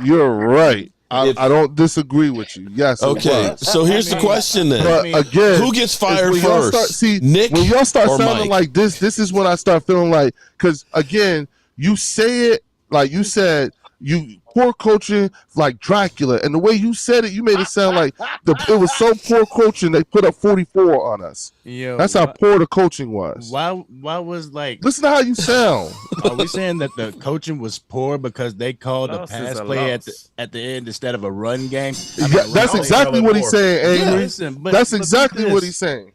You're right. I don't disagree with you. Yes. Okay. So here's the question then. But again, who gets fired first? Nick when y'all start or sounding Mike? like this is when I start feeling like, because again, you say it like you said, you poor coaching like Dracula, and the way you said it, you made it sound like it was so poor coaching they put up 44 on us. That's how poor the coaching was. Why was like? Listen to how you sound. Are we saying that the coaching was poor because they called a pass play at the end instead of a run game? That's exactly what he's saying, Angry. That's exactly what he's saying.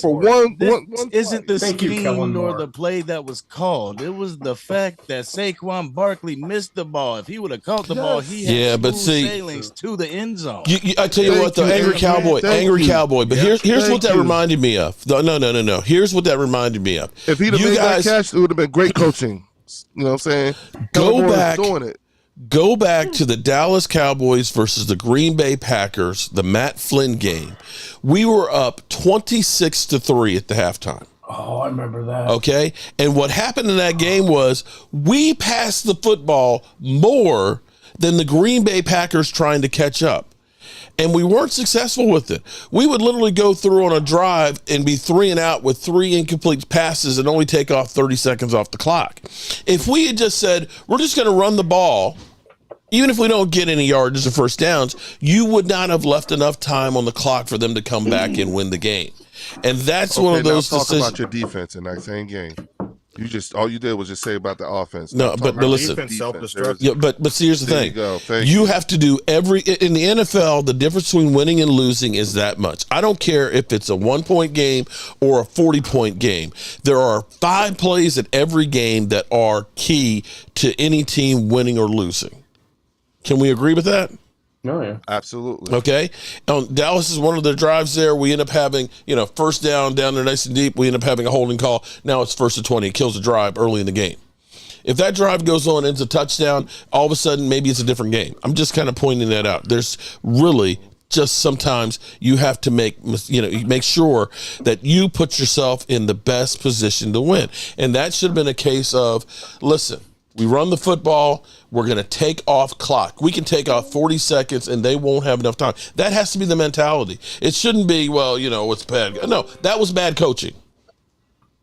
For one, isn't the scheme nor the play that was called. It was the fact that Saquon Barkley missed the ball. If he would have caught the ball, he had sailings to the end zone. I tell you what, the angry cowboy. But here's what that reminded me of. No. Here's what that reminded me of. If he'd have made that catch, it would have been great coaching. You know what I'm saying? Go back to the Dallas Cowboys versus the Green Bay Packers, the Matt Flynn game. We were up 26-3 at the halftime. Oh, I remember that. Okay. And what happened in that game was we passed the football more than the Green Bay Packers trying to catch up. And we weren't successful with it. We would literally go through on a drive and be 3 and out with 3 incomplete passes and only take off 30 seconds off the clock. If we had just said, we're just going to run the ball, even if we don't get any yards or first downs, you would not have left enough time on the clock for them to come back and win the game. And that's one of those decisions. Talk about your defense in that same game. All you did was just say about the offense. No, but listen. Yeah, but see, here's the thing. You have to do in the NFL, the difference between winning and losing is that much. I don't care if it's a 1-point game or a 40-point game. There are 5 plays at every game that are key to any team winning or losing. Can we agree with that? Oh, yeah. Absolutely. Okay. Dallas is one of their drives there. We end up having, first down there nice and deep. We end up having a holding call. Now it's 1st and 20. It kills the drive early in the game. If that drive goes on and ends a touchdown, all of a sudden maybe it's a different game. I'm just kind of pointing that out. There's really just sometimes you have to make sure that you put yourself in the best position to win. And that should have been a case of, listen, we run the football. We're going to take off clock. We can take off 40 seconds and they won't have enough time. That has to be the mentality. It shouldn't be, it's bad. No, that was bad coaching.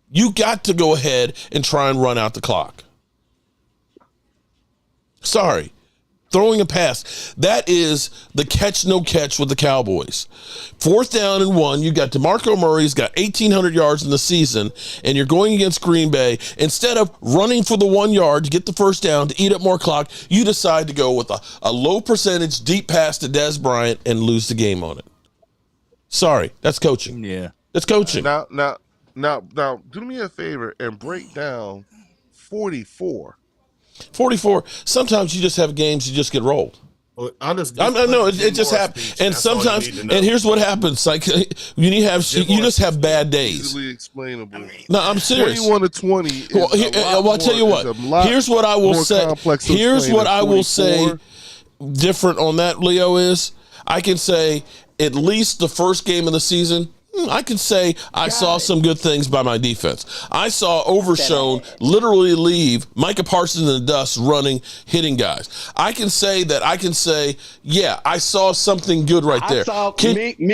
You got to go ahead and try and run out the clock. Sorry. Throwing a pass. That is the catch, no catch with the Cowboys. 4th down and 1. You got DeMarco Murray's got 1,800 yards in the season, and you're going against Green Bay. Instead of running for the 1 yard to get the first down to eat up more clock, you decide to go with a low percentage deep pass to Des Bryant and lose the game on it. Sorry, that's coaching. Yeah, that's coaching. Now, do me a favor and break down 44. 44. Sometimes you just have games you just get rolled. Well, it just happens. And sometimes, and here's what happens: like you just have bad days. Easily explainable. No, I'm serious. 21 to 20. I'll tell you what. Here's what I will say. Here's what I will say. different on that, Leo, is I can say at least the first game of the season, I can say I saw some good things by my defense. I saw Overshown literally leave Micah Parsons in the dust running, hitting guys. I can say, yeah, I saw something good right there. I saw Wait a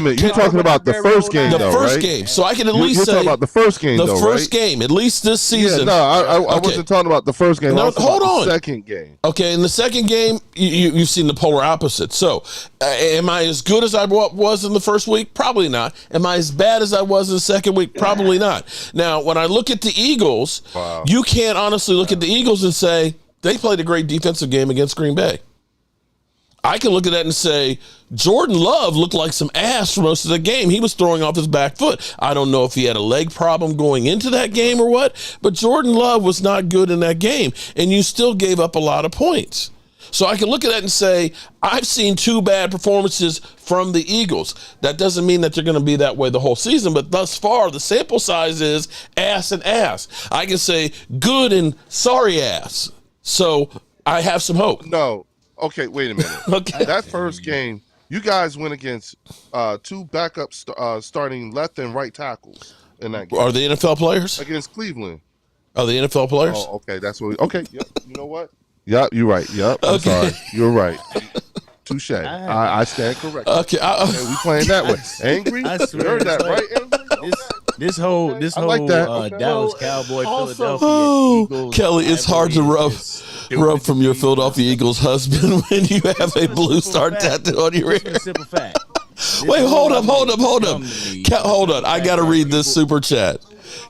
minute. You're talking about the first game, the first game. So I can at least say talking about the first game, the though, first game, at least this season. Yeah, no, I wasn't talking about the first game. No, hold on. The second game. Okay, in the second game, you've seen the polar opposite. So, am I as good as I was in the first week? Probably not. Am I as bad as I was in the second week? Probably not. Now, when I look at the Eagles, you can't honestly look at the Eagles and say they played a great defensive game against Green Bay. I can look at that and say Jordan Love looked like some ass for most of the game. He was throwing off his back foot. I don't know if he had a leg problem going into that game or what, but Jordan Love was not good in that game, and you still gave up a lot of points. So I can look at that and say, I've seen 2 bad performances from the Eagles. That doesn't mean that they're going to be that way the whole season, but thus far, the sample size is ass and ass. I can say good and sorry ass. So I have some hope. No. Okay, wait a minute. Okay. That first game, you guys went against 2 backup starting left and right tackles in that game. Are they NFL players? Against Cleveland. Are they NFL players? Oh, okay. That's what okay. Yep. You know what? Yep, you're right. Yep. I'm sorry. You're right. Touche. I stand corrected. Okay. We playing that way. Angry? I swear, you heard that, like, right? Angry? This whole like that. Dallas Cowboy, Philadelphia Eagles. Kelly, it's hard to rub from your Philadelphia Eagles husband when you have a blue star tattoo on your ear. Simple fact. Wait, hold up. Hold on. I got to read this super chat.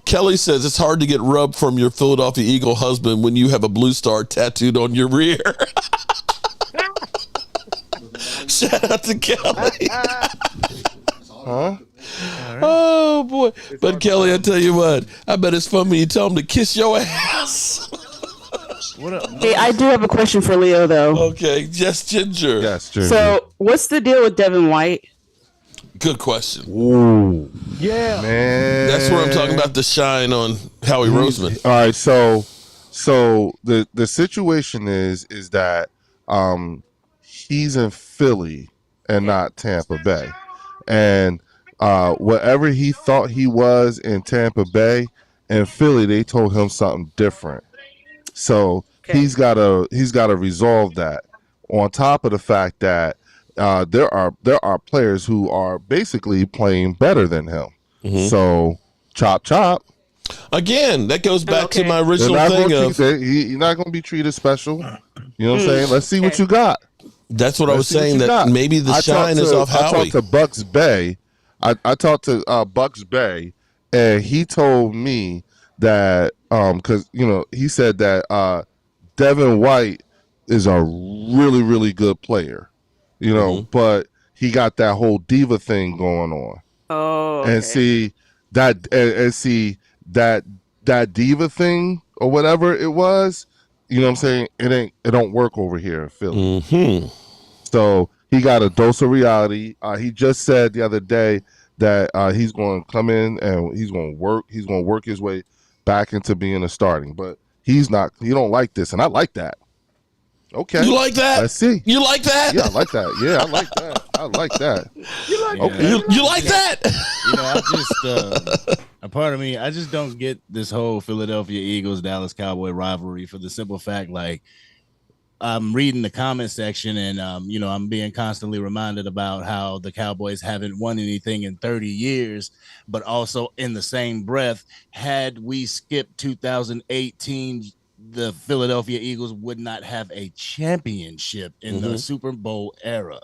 Kelly says it's hard to get rubbed from your Philadelphia Eagle husband when you have a blue star tattooed on your rear. Shout out to Kelly. Huh? Oh boy! But Kelly, I tell you what, I bet it's fun when you tell him to kiss your ass. Hey, I do have a question for Leo, though. Okay, just Ginger. Yes, Ginger. So, what's the deal with Devin White? Good question. Ooh. Yeah, man. That's where I'm talking about the shine on Howie Roseman. All right, so the situation is that he's in Philly and not Tampa Bay, and whatever he thought he was in Tampa Bay and Philly, they told him something different. So he's got to resolve that. On top of the fact that there are players who are basically playing better than him. Mm-hmm. So chop. Again, that goes back to my original thing of he's not going to be treated special. You know what I'm saying? Let's see what you got. That's what I was saying. That maybe the shine is off Howie. I talked to Bucks Bay. I talked to Bucks Bay, and he told me that because he said that Devin White is a really, really good player, but he got that whole diva thing going on. Oh, okay. And see that diva thing or whatever it was, you know what I'm saying? It don't work over here in Philly. Mm-hmm. So he got a dose of reality. He just said the other day that he's going to come in and he's going to work his way back into being a starting, but he don't like this, and I like that. Okay. You like that? Let's see. You like that? Yeah, I like that. Yeah, I like that. I like that. You like okay. You like that? I just a part of me, I just don't get this whole Philadelphia Eagles Dallas Cowboy rivalry for the simple fact, like, I'm reading the comment section and I'm being constantly reminded about how the Cowboys haven't won anything in 30 years, but also in the same breath, had we skipped 2018, the Philadelphia Eagles would not have a championship in the Super Bowl era.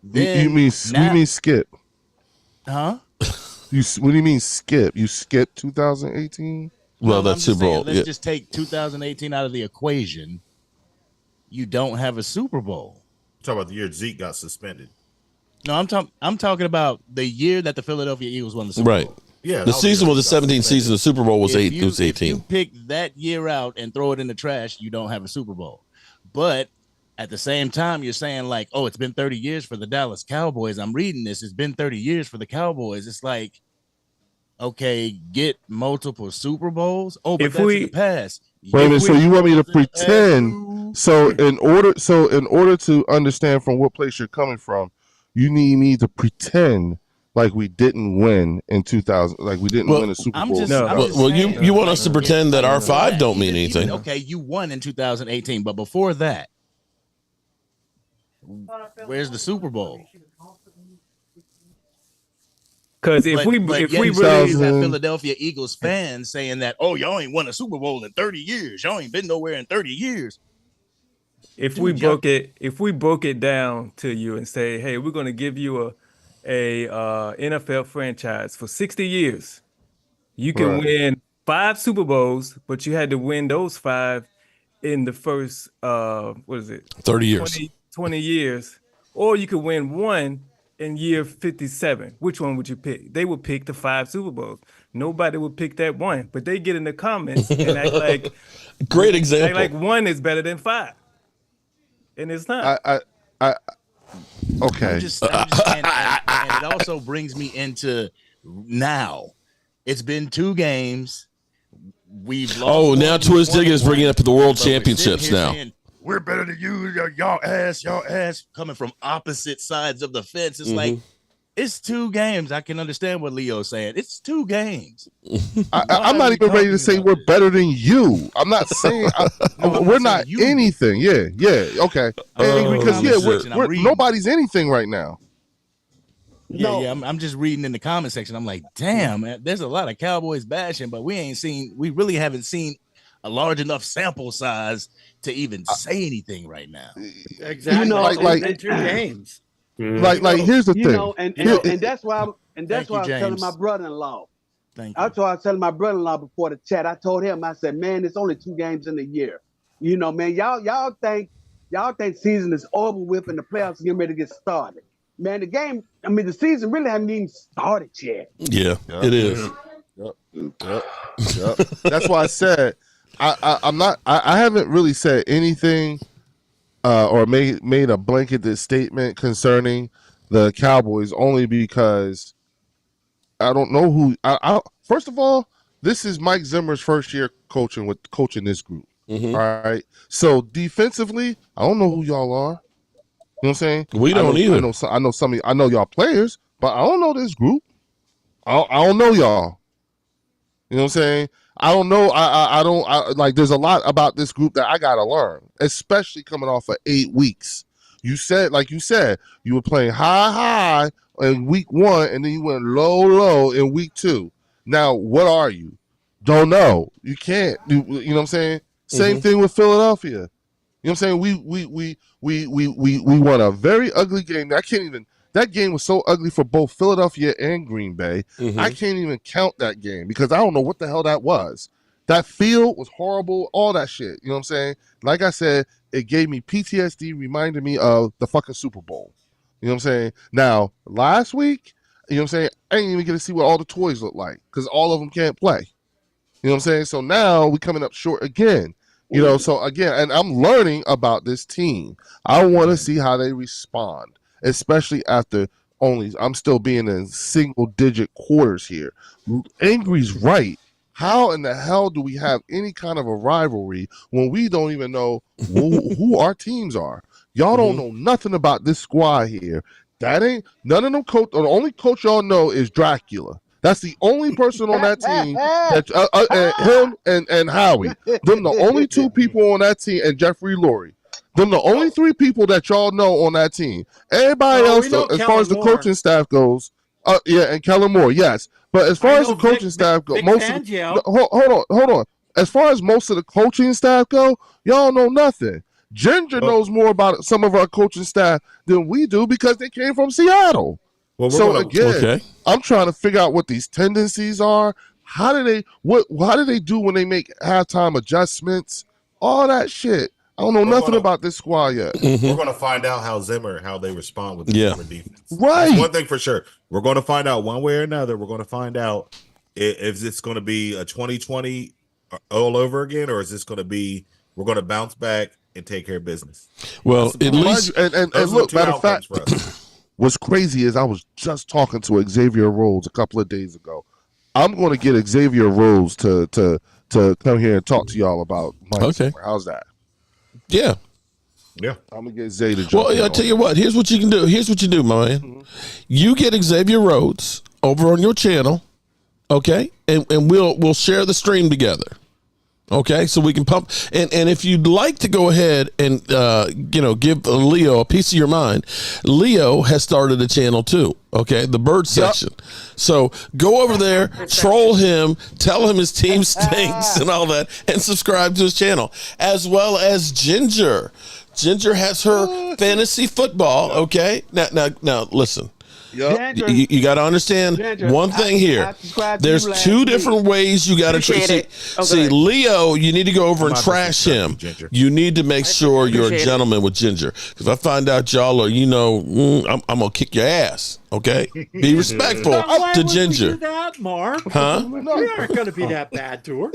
Then you mean skip? Huh? What do you mean skip? You skipped 2018? Well, that's Super Bowl. Let's just take 2018 out of the equation. You don't have a Super Bowl. Talk about the year Zeke got suspended. No, I'm talking about the year that the Philadelphia Eagles won the Super Bowl. Right. Yeah, the season was the 17th season. The Super Bowl was 18. If you pick that year out and throw it in the trash, you don't have a Super Bowl. But at the same time, you're saying like, oh, it's been 30 years for the Dallas Cowboys. I'm reading this. It's been 30 years for the Cowboys. It's like, okay, get multiple Super Bowls. Oh, but that's in the past. Wait a minute. So you want me to pretend? So in order to understand from what place you're coming from, you need me to pretend like we didn't win in 2000, like we didn't win a Super Bowl. You want us to pretend that our 5 don't mean anything? Okay, you won in 2018, but before that, where's the Super Bowl? Because if we really have Philadelphia Eagles fans saying that, oh, y'all ain't won a Super Bowl in 30 years, y'all ain't been nowhere in 30 years. If we broke it down to you and say, hey, we're going to give you a NFL franchise for 60 years, you can win 5 Super Bowls, but you had to win those 5 in the first 30 years, 20 years, or you could win 1 in year 57. Which one would you pick? They would pick the 5 Super Bowls. Nobody would pick that 1, but they get in the comments and act like great example. Act like 1 is better than 5, and it's not. Okay. And it also brings me into now. It's been 2 games. We've lost. Oh, now Twistig is bringing up the World Championships now. We're better than you, y'all ass. Coming from opposite sides of the fence. It's like, it's 2 games. I can understand what Leo's saying. It's 2 games. I'm not even ready to say we're better than you. I'm not saying we're not anything. Yeah, okay. Because nobody's anything right now. I'm just reading in the comment section. I'm like, damn, man, there's a lot of Cowboys bashing, but we really haven't seen a large enough sample size to even say anything right now. Exactly. Like 2 games. Like here's the thing. And that's why I was telling my brother-in-law. I was telling my brother-in-law before the chat. I told him, I said, man, it's only 2 games in a year. You know, man, y'all think season is over with and the playoffs are getting ready to get started. Man, the season really hasn't even started yet. Yeah, it is. Yep. That's why I said I haven't really said anything or made a blanketed statement concerning the Cowboys, only because I don't know who. First of all, this is Mike Zimmer's first year coaching this group. All right, so defensively, I don't know who y'all are. You know what I'm saying? We don't either. I know some of you, I know y'all players, but I don't know this group. I don't know y'all. You know what I'm saying? I don't know. I don't like. There's a lot about this group that I gotta learn, especially coming off of 8 weeks. You said you were playing high in week 1, and then you went low in week 2. Now, what are you? Don't know. You can't. You know what I'm saying? Same thing with Philadelphia. You know what I'm saying? We won a very ugly game. That game was so ugly for both Philadelphia and Green Bay. I can't even count that game because I don't know what the hell that was. That field was horrible, all that shit. You know what I'm saying? Like I said, it gave me PTSD, reminded me of the fucking Super Bowl. You know what I'm saying? Now, last week, you know what I'm saying, I didn't even get to see what all the toys look like because all of them can't play. You know what I'm saying? So now we're coming up short again. You know, so again, and I'm learning about this team. I want to see how they respond, especially after I'm still being in single-digit quarters here. Angry's right. How in the hell do we have any kind of a rivalry when we don't even know who our teams are? Y'all don't know nothing about this squad here. That ain't none of them coach. The only coach y'all know is Dracula. That's the only person on that team. Him and Howie. Them the only 2 people on that team, and Jeffrey Lurie. Them the only 3 people that y'all know on that team. Everybody else, as far as the coaching staff goes, and Kellen Moore, yes. But as far as the coaching staff goes, hold on. As far as most of the coaching staff go, y'all know nothing. Ginger knows more about some of our coaching staff than we do because they came from Seattle. Well, I'm trying to figure out what these tendencies are. How do they do when they make halftime adjustments? All that shit. I don't know nothing about this squad yet. We're going to find out how they respond with the Zimmer defense. Right. That's one thing for sure. We're going to find out one way or another. We're going to find out if it's going to be a 2020 all over again, or is this going to be we're going to bounce back and take care of business. Well, at least and look, matter of fact, what's crazy is I was just talking to Xavier Rhodes a couple of days ago. I'm going to get Xavier Rhodes to to come here and talk to y'all about Mike Okay. Zimmer. How's that? Yeah. Yeah. I'm gonna get Zay to jump. Well, I'll tell you what. Here's what you can do. Here's what you do, my man. You get Xavier Rhodes over on your channel, okay, and we'll share the stream together. Okay, so we can pump, and if you'd like to go ahead and give Leo a piece of your mind, Leo has started a channel too. Okay, the bird section. So go over there, troll him, tell him his team stinks and all that, and subscribe to his channel, as well as Ginger. Ginger has her fantasy football. Okay, now listen. You got to understand one thing here. There's two different ways you got to treat. See, Leo, you need to go over and trash him. You need to make sure you're a gentleman with Ginger. Because if I find out y'all are, I'm gonna kick your ass. Okay, be respectful to Ginger. Do that, Mark. Huh? We aren't going to be that bad to her.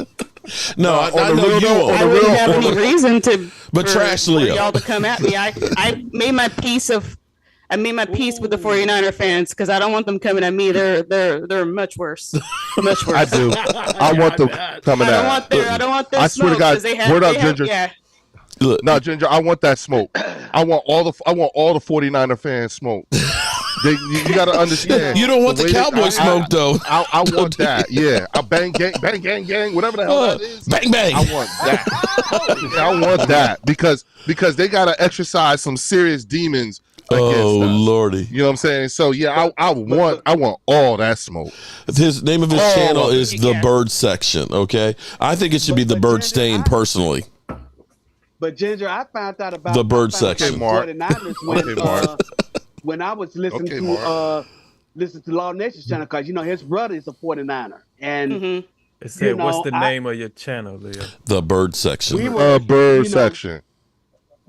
No, I know you won't. I wouldn't have any reason to. But trash Leo. Y'all to come at me. I made my peace with the 49er fans because I don't want them coming at me. They're much worse. Much worse. I do. I want them coming at. I don't want their I swear to God. Word up, Ginger. Yeah. Look, no, Ginger. I want that smoke. I want all the 49er fans smoke. You got to understand. You don't want the Cowboy smoke, though. I want that. Yeah. Bang, gang, whatever the hell that is. Bang, bang. I want that. I want that because they got to exercise some serious demons. Oh Lordy! You know what I'm saying? So yeah, I want all that smoke. His name of his channel is the Bird Section. Okay, I think it should be the Bird Stain personally. But Ginger, I found out about the Bird Section. When I was listening to Law Nation's channel, because his brother is a 49er, and it said, "What's the name of your channel, Leo?" The Bird Section. Bird Section.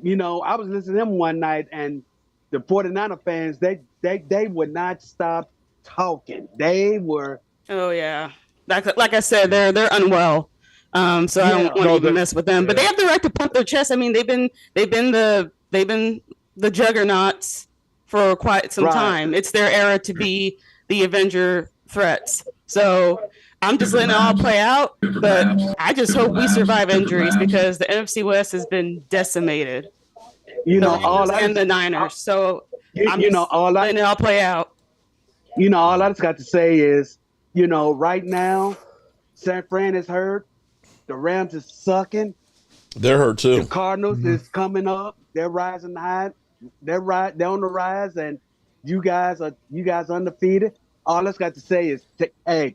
I was listening to him one night, and the 49er fans, they would not stop talking. They were. Oh yeah, like I said, they're unwell. So I don't want to even mess with them. But they have the right to pump their chest. I mean, they've been the juggernauts for quite some time. It's their era to be the Avenger threats. So I'm just letting it all play out. But I just hope we survive injuries because the NFC West has been decimated. And the Niners. So I'm letting it all play out. All I just got to say is, right now, San Fran is hurt. The Rams is sucking. They're hurt too. The Cardinals is coming up. They're rising high. They're on the rise, and you guys undefeated. All I just got to say is,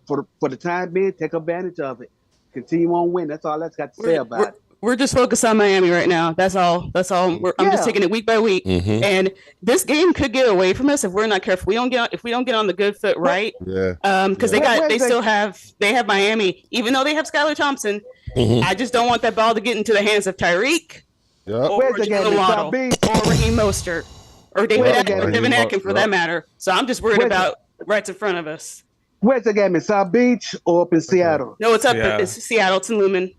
for the time being, take advantage of it. Continue on win. That's all I just got to say about it. We're just focused on Miami right now. That's all. I'm just taking it week by week. And this game could get away from us if we're not careful. If we don't get on the good foot right. Because they have Miami, even though they have Skylar Thompson. I just don't want that ball to get into the hands of Tyreek or Jalen Waddle or Raheem Mostert or Devin Atkin for that matter. So I'm just worried about right in front of us. Where's the game? In South Beach or up in Seattle? No, it's up. It's Seattle. It's in Lumen.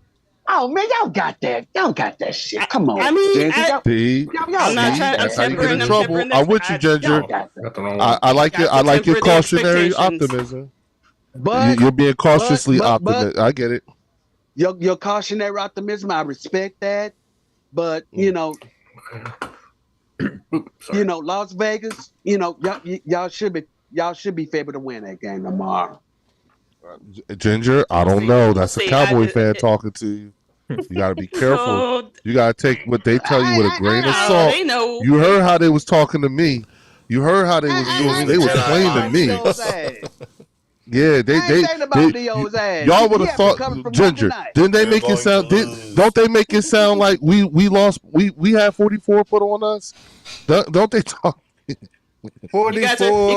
Oh man, y'all got that. Y'all got that shit. Come on. I mean, I'm not trying. I'm with you, Ginger. I like your cautionary optimism. But you're being cautiously optimistic. I get it. Your cautionary optimism, I respect that. But Las Vegas, y'all should be favored to win that game tomorrow. Ginger, I don't know. That's a Cowboy fan talking to you. You got to be careful. You got to take what they tell you with a grain of salt. You heard how they was talking to me. You heard how they was playing to me. Yeah, y'all would have thought, Ginger. Didn't they make it sound? Don't they make it sound like we lost? We had 44 put on us. Don't they talk? 44. You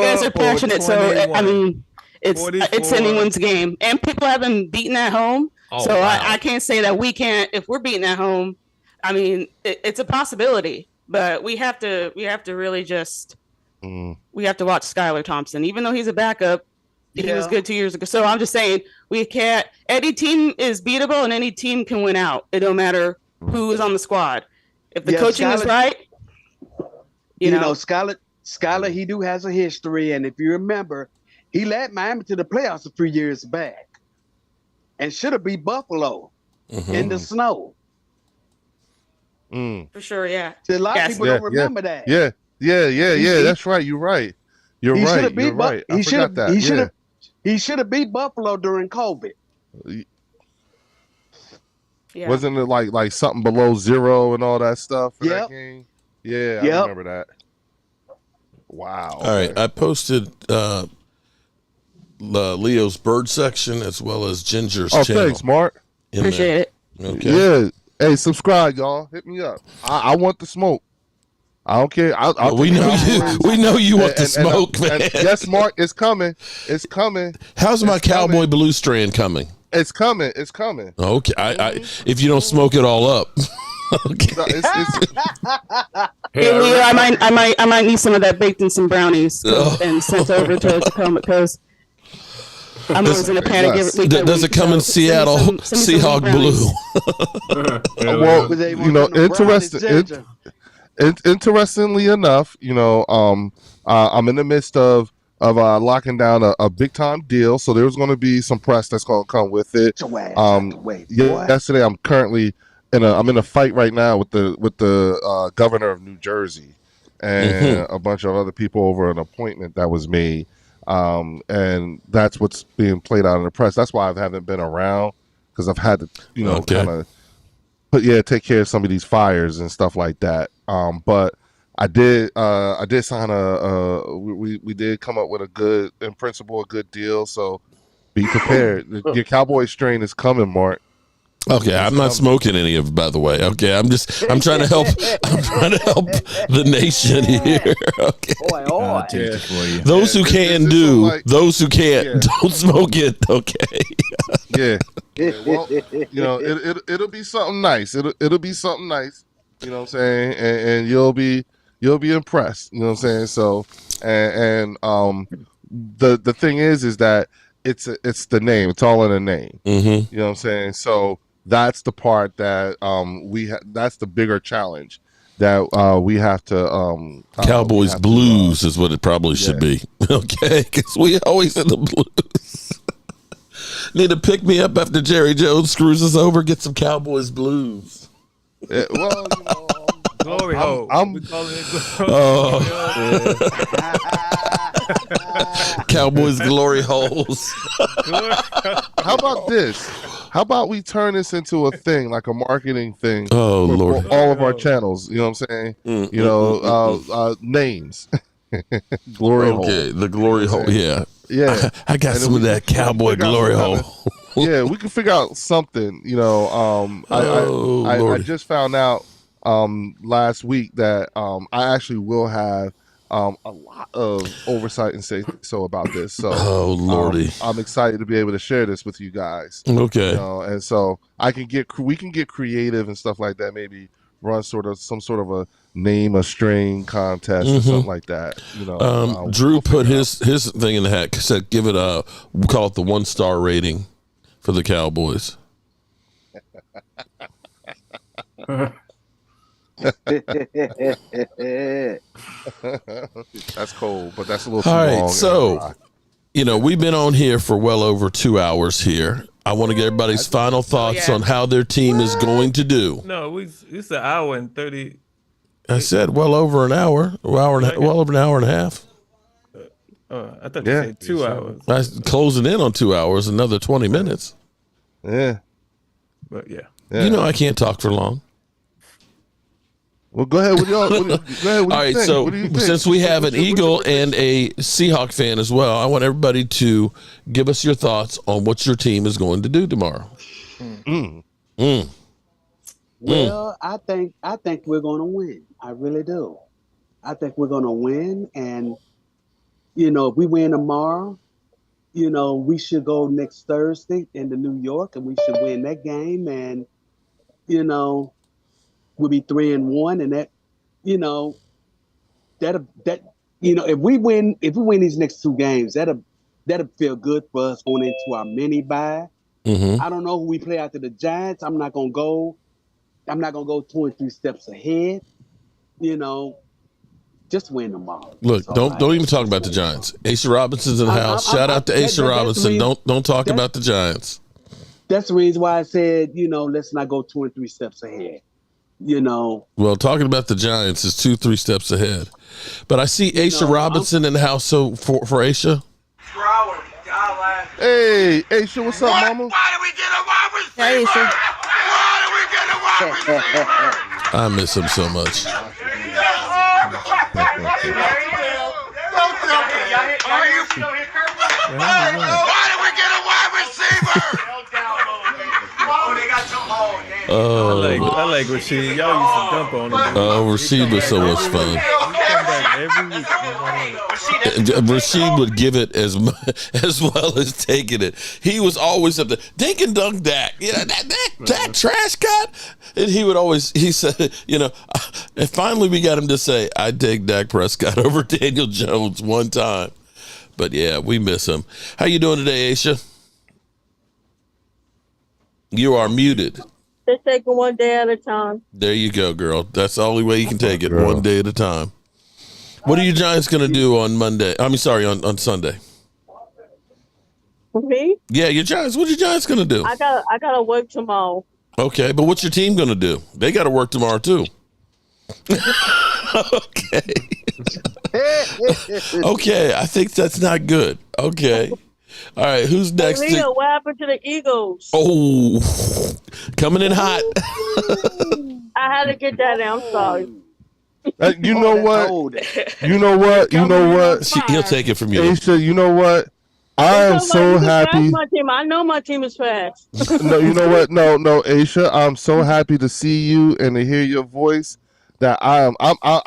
guys are passionate, so I mean. It's anyone's game, and people have been beaten at home. I can't say that we can't. If we're beaten at home, I mean, it's a possibility. But we have to really just we have to watch Skylar Thompson, even though he's a backup. He was good 2 years ago. So I'm just saying we can't. Any team is beatable, and any team can win out. It don't matter who is on the squad. If the coaching is right, you know, Skylar, he has a history, and if you remember. He led Miami to the playoffs a few years back. and should have beat Buffalo in the snow. For sure, yeah. See, a lot of people don't remember that. Yeah. That's right. You're right. You're right. I forgot that. He should have beat Buffalo during COVID. Yeah. Wasn't it like something below 0 and all that stuff for that game? Yeah, I remember that. Wow. All right, I posted Leo's bird section as well as Ginger's channel. Thanks, Mark. Appreciate it. Okay. Yeah. Hey, subscribe, y'all. Hit me up. I want the smoke. I don't care. We know you. We know you want the smoke, man. Yes, Mark, it's coming. It's coming. How's my Cowboy Blue strand coming? It's coming. It's coming. Okay. If you don't smoke it all up. Okay. No, Hey, Leo, I might need some of that baked in some brownies and sent over to Tacoma because I'm always in a panic. Does it come in Seattle Seahawk blue? Well, interestingly enough, I'm in the midst of locking down a big time deal. So there's going to be some press that's going to come with it. Yesterday, I'm currently I'm in a fight right now with the governor of New Jersey and a bunch of other people over an appointment that was made. And that's what's being played out in the press. That's why I haven't been around, because I've had to, kind of take care of some of these fires and stuff like that. But I did sign we did come up with a good deal. So be prepared. Your Cowboy strain is coming, Mark. Okay, I'm not smoking any of it, by the way. Okay, I'm trying to help. I'm trying to help the nation here. Okay. Those who can do, those who can't, don't smoke it. Okay. Yeah. Well, it'll be something nice. It'll be something nice. You know what I'm saying? And you'll be impressed. You know what I'm saying? So and the thing is that it's the name. It's all in the name. Mm-hmm. You know what I'm saying? So that's the part that that's the bigger challenge that we have to Cowboys Blues is what it probably should be. Okay, because we always in the blues. Need to pick me up after Jerry Jones screws us over. Get some Cowboys Blues. Yeah, well, glory hole. I'm calling it Cowboys glory holes. How about this? How about we turn this into a thing, like a marketing thing? Oh, Lord. For all of our channels. You know what I'm saying? Names. Glory hole. Okay, the glory hole. Yeah. Yeah. I got some of that Cowboy glory hole. Yeah, we can figure out something. I just found out last week that I actually will have a lot of oversight and say so about this. So, Lordy, I'm excited to be able to share this with you guys. Okay, and so we can get creative and stuff like that. Maybe run some sort of a name a string contest or something like that. Drew put his thing in the hat. Said give it we'll call it the 1-star rating for the Cowboys. That's cold, but that's a little too all long. Right, so we've been on here for well over 2 hours here. I want to get everybody's final thoughts on how their team is going to do. No, it's an hour and 30. I said well over an hour, well over an hour and a half. I thought you said 2 hours. I was closing in on 2 hours, another 20 minutes. Yeah. But yeah. I can't talk for long. Well, go ahead with y'all. All right, so since we have an Eagle and a Seahawk fan as well, I want everybody to give us your thoughts on what your team is going to do tomorrow. Well, I think we're going to win. I really do. I think we're going to win, and if we win tomorrow, we should go next Thursday into New York, and we should win that game, and we'll be 3-1, and that if we win these next 2 games, that'll feel good for us going into our mini bye. I don't know who we play after the Giants. I'm not gonna go 2 and 3 steps ahead. Just win tomorrow. Look, don't even talk about the Giants. Asa Robinson's in the house. Shout out to Asa Robinson. Don't talk about the Giants. that's the reason why I said, let's not go 2 and 3 steps ahead. Well, talking about the Giants is 2-3 steps ahead. But I see Aisha Robinson in the house. So for Aisha. Hey, Aisha, what's up, mama? Why did we get a wide receiver? Why did we get a wide receiver? I miss him so much. Why did we get a wide receiver? I like Rasheed. Y'all used to dump on him. Oh, Rasheed was so much fun. Rasheed would give it as well as taking it. He was always up there, dink and dunk Dak. That trash cut. And he said, and finally we got him to say, I'd take Dak Prescott over Daniel Jones one time. But yeah, we miss him. How you doing today, Aisha? You are muted. Just take it one day at a time. There you go, girl. That's the only way you can take it, one day at a time. What are you Giants going to do on Monday? on Sunday? Me? Yeah, your Giants. What are your Giants going to do? I gotta work tomorrow. Okay, but what's your team going to do? They got to work tomorrow too. Okay. Okay, I think that's not good. Okay. All right, who's next? Hey, Leo, what happened to the Eagles? Oh, coming in hot. I had to get that in. I'm sorry. You know what? He'll take it from you. Aisha, you know what? I am so happy. My team. I know my team is fast. No, you know what? No, Aisha, I'm so happy to see you and to hear your voice that I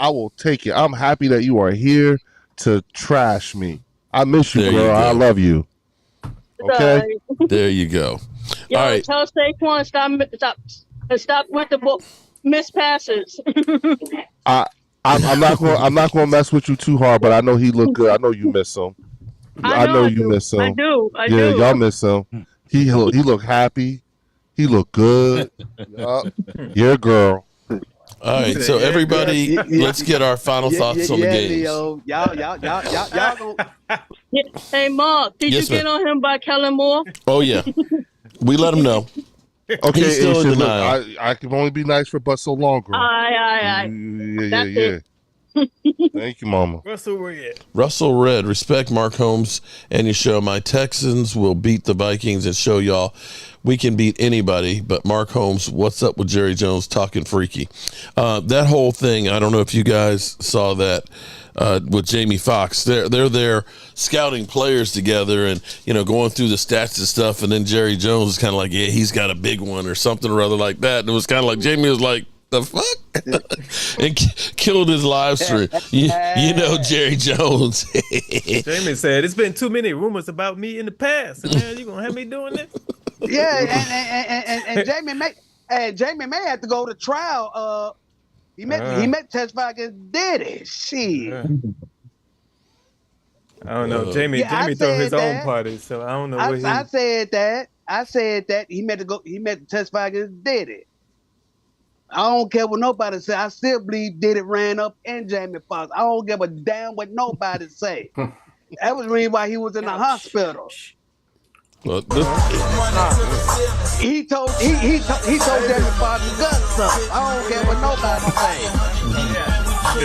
will take it. I'm happy that you are here to trash me. I miss you, girl. I love you. Okay. There you go. Yo, all right. Tell Saquon stop with the missed passes. I'm not gonna mess with you too hard, but I know he looked good. I know you miss him. I know you miss him. I do. Yeah, y'all miss him. He look happy. He look good. Yeah, girl. All right, so everybody, let's get our final thoughts on the games. Leo. Y'all gonna... Hey, Mark, did you get on him by Kellen Moore? Oh yeah, we let him know. Okay, he's still in look, denial. I can only be nice for but so long, girl. Aye. Yeah. Thank you, Mama. Russell Red, respect Mark Holmes and your show. My Texans will beat the Vikings and show y'all we can beat anybody. But Mark Holmes, what's up with Jerry Jones talking freaky? That whole thing, I don't know if you guys saw that with Jamie Foxx. They're there scouting players together and going through the stats and stuff. And then Jerry Jones is kind of like, yeah, he's got a big one or something or other like that. And it was kind of like Jamie was like, the fuck? And killed his live stream. You know Jerry Jones. Jamie said, it's been too many rumors about me in the past. And now you going to have me doing this? Yeah, and Jamie may have to go to trial. He met testify against Diddy. Shit. I don't know. Jamie threw his own party, so I don't know what I said that he meant to testify against Diddy. I don't care what nobody say. I still believe Diddy ran up in Jamie Foxx. I don't give a damn what nobody say. That was the reason why he was in the hospital. Well, he told Jamie Foxx to gut something. I don't care what nobody say. I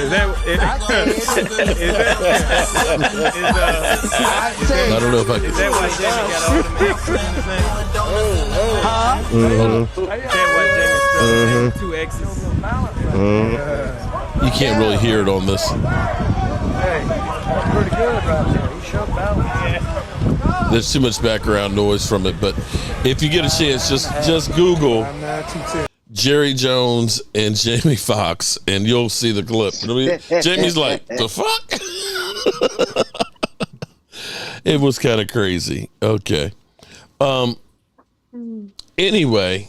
don't know if I can. Is that why Jamie got all the X's in his name? Is that why Jamie started 2 X's? You can't really hear it on this. Hey, that's pretty good about that. He shut down. There's too much background noise from it, but if you get a chance, just Google Jerry Jones and Jamie Foxx, and you'll see the clip. Jamie's like, the fuck? It was kind of crazy. Okay. Anyway,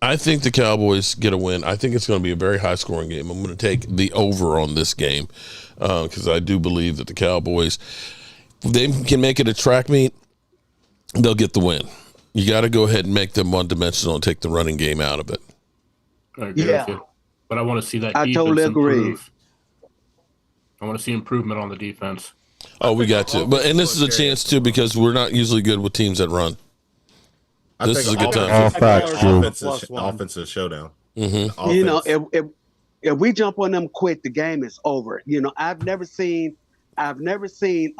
I think the Cowboys get a win. I think it's going to be a very high-scoring game. I'm going to take the over on this game because I do believe that the Cowboys, if they can make it a track meet, they'll get the win. You got to go ahead and make them one-dimensional and take the running game out of it. I agree with you. But I want to see that defense totally agree. improve. I want to see improvement on the defense. Oh, we got to. And this is a chance, too, because we're not usually good with teams that run. This is a good time. Offensive showdown. Mm-hmm. You know, if we jump on them quick, the game is over. You know, I've never seen a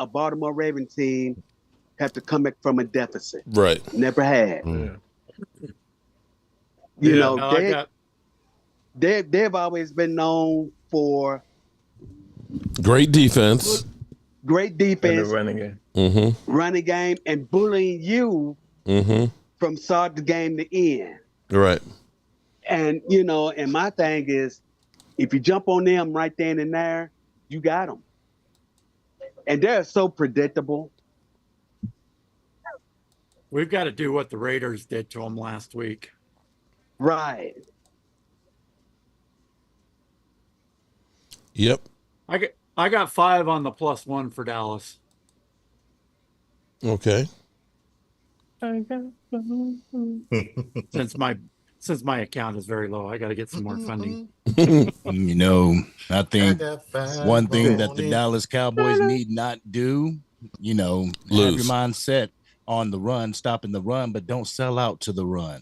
Baltimore Ravens team have to come back from a deficit. Right. Never had. Mm. You know, they've always been known for great defense, running game, running game, and bullying you from start the game to end. Right. And you know, and my thing is, if you jump on them right then and there, you got them. And they're so predictable. We've got to do what the Raiders did to them last week. Right. Yep. I got 5 on the +1 for Dallas. Okay. Since my account is very low, I got to get some more funding. You know, I think one thing that the Dallas Cowboys need not do, you know, have your mindset on the run, stopping the run, but don't sell out to the run.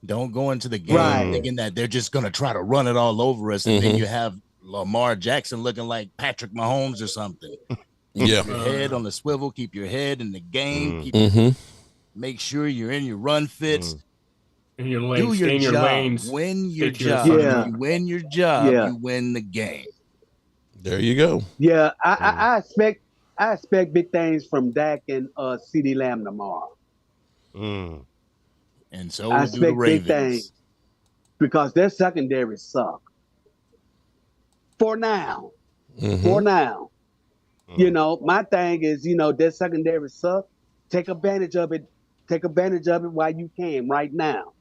Don't go into the game thinking that they're just going to try to run it all over us, and then you have Lamar Jackson looking like Patrick Mahomes or something. Yeah. Keep your head on the swivel, keep your head in the game, make sure you're in your run fits. In your lane, do your stay in your job. lanes. Win your Take your job. assignment. You win your job, you win the game. There you go. Yeah, I expect big things from Dak and CeeDee Lamb tomorrow. And so I do the expect big Ravens. things because their secondary suck. For now. For now. You know, my thing is, you know, their secondary suck. Take advantage of it. Take advantage of it while you can right now.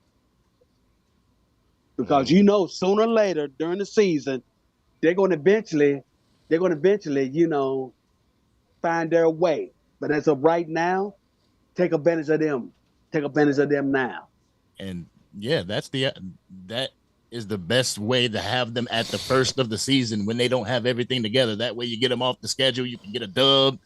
Because you know, sooner or later during the season, they're going to eventually, you know, find their way. But as of right now, take advantage of them. Take advantage of them now. And yeah, that is the best way to have them at the first of the season when they don't have everything together. That way you get them off the schedule, you can get a dub,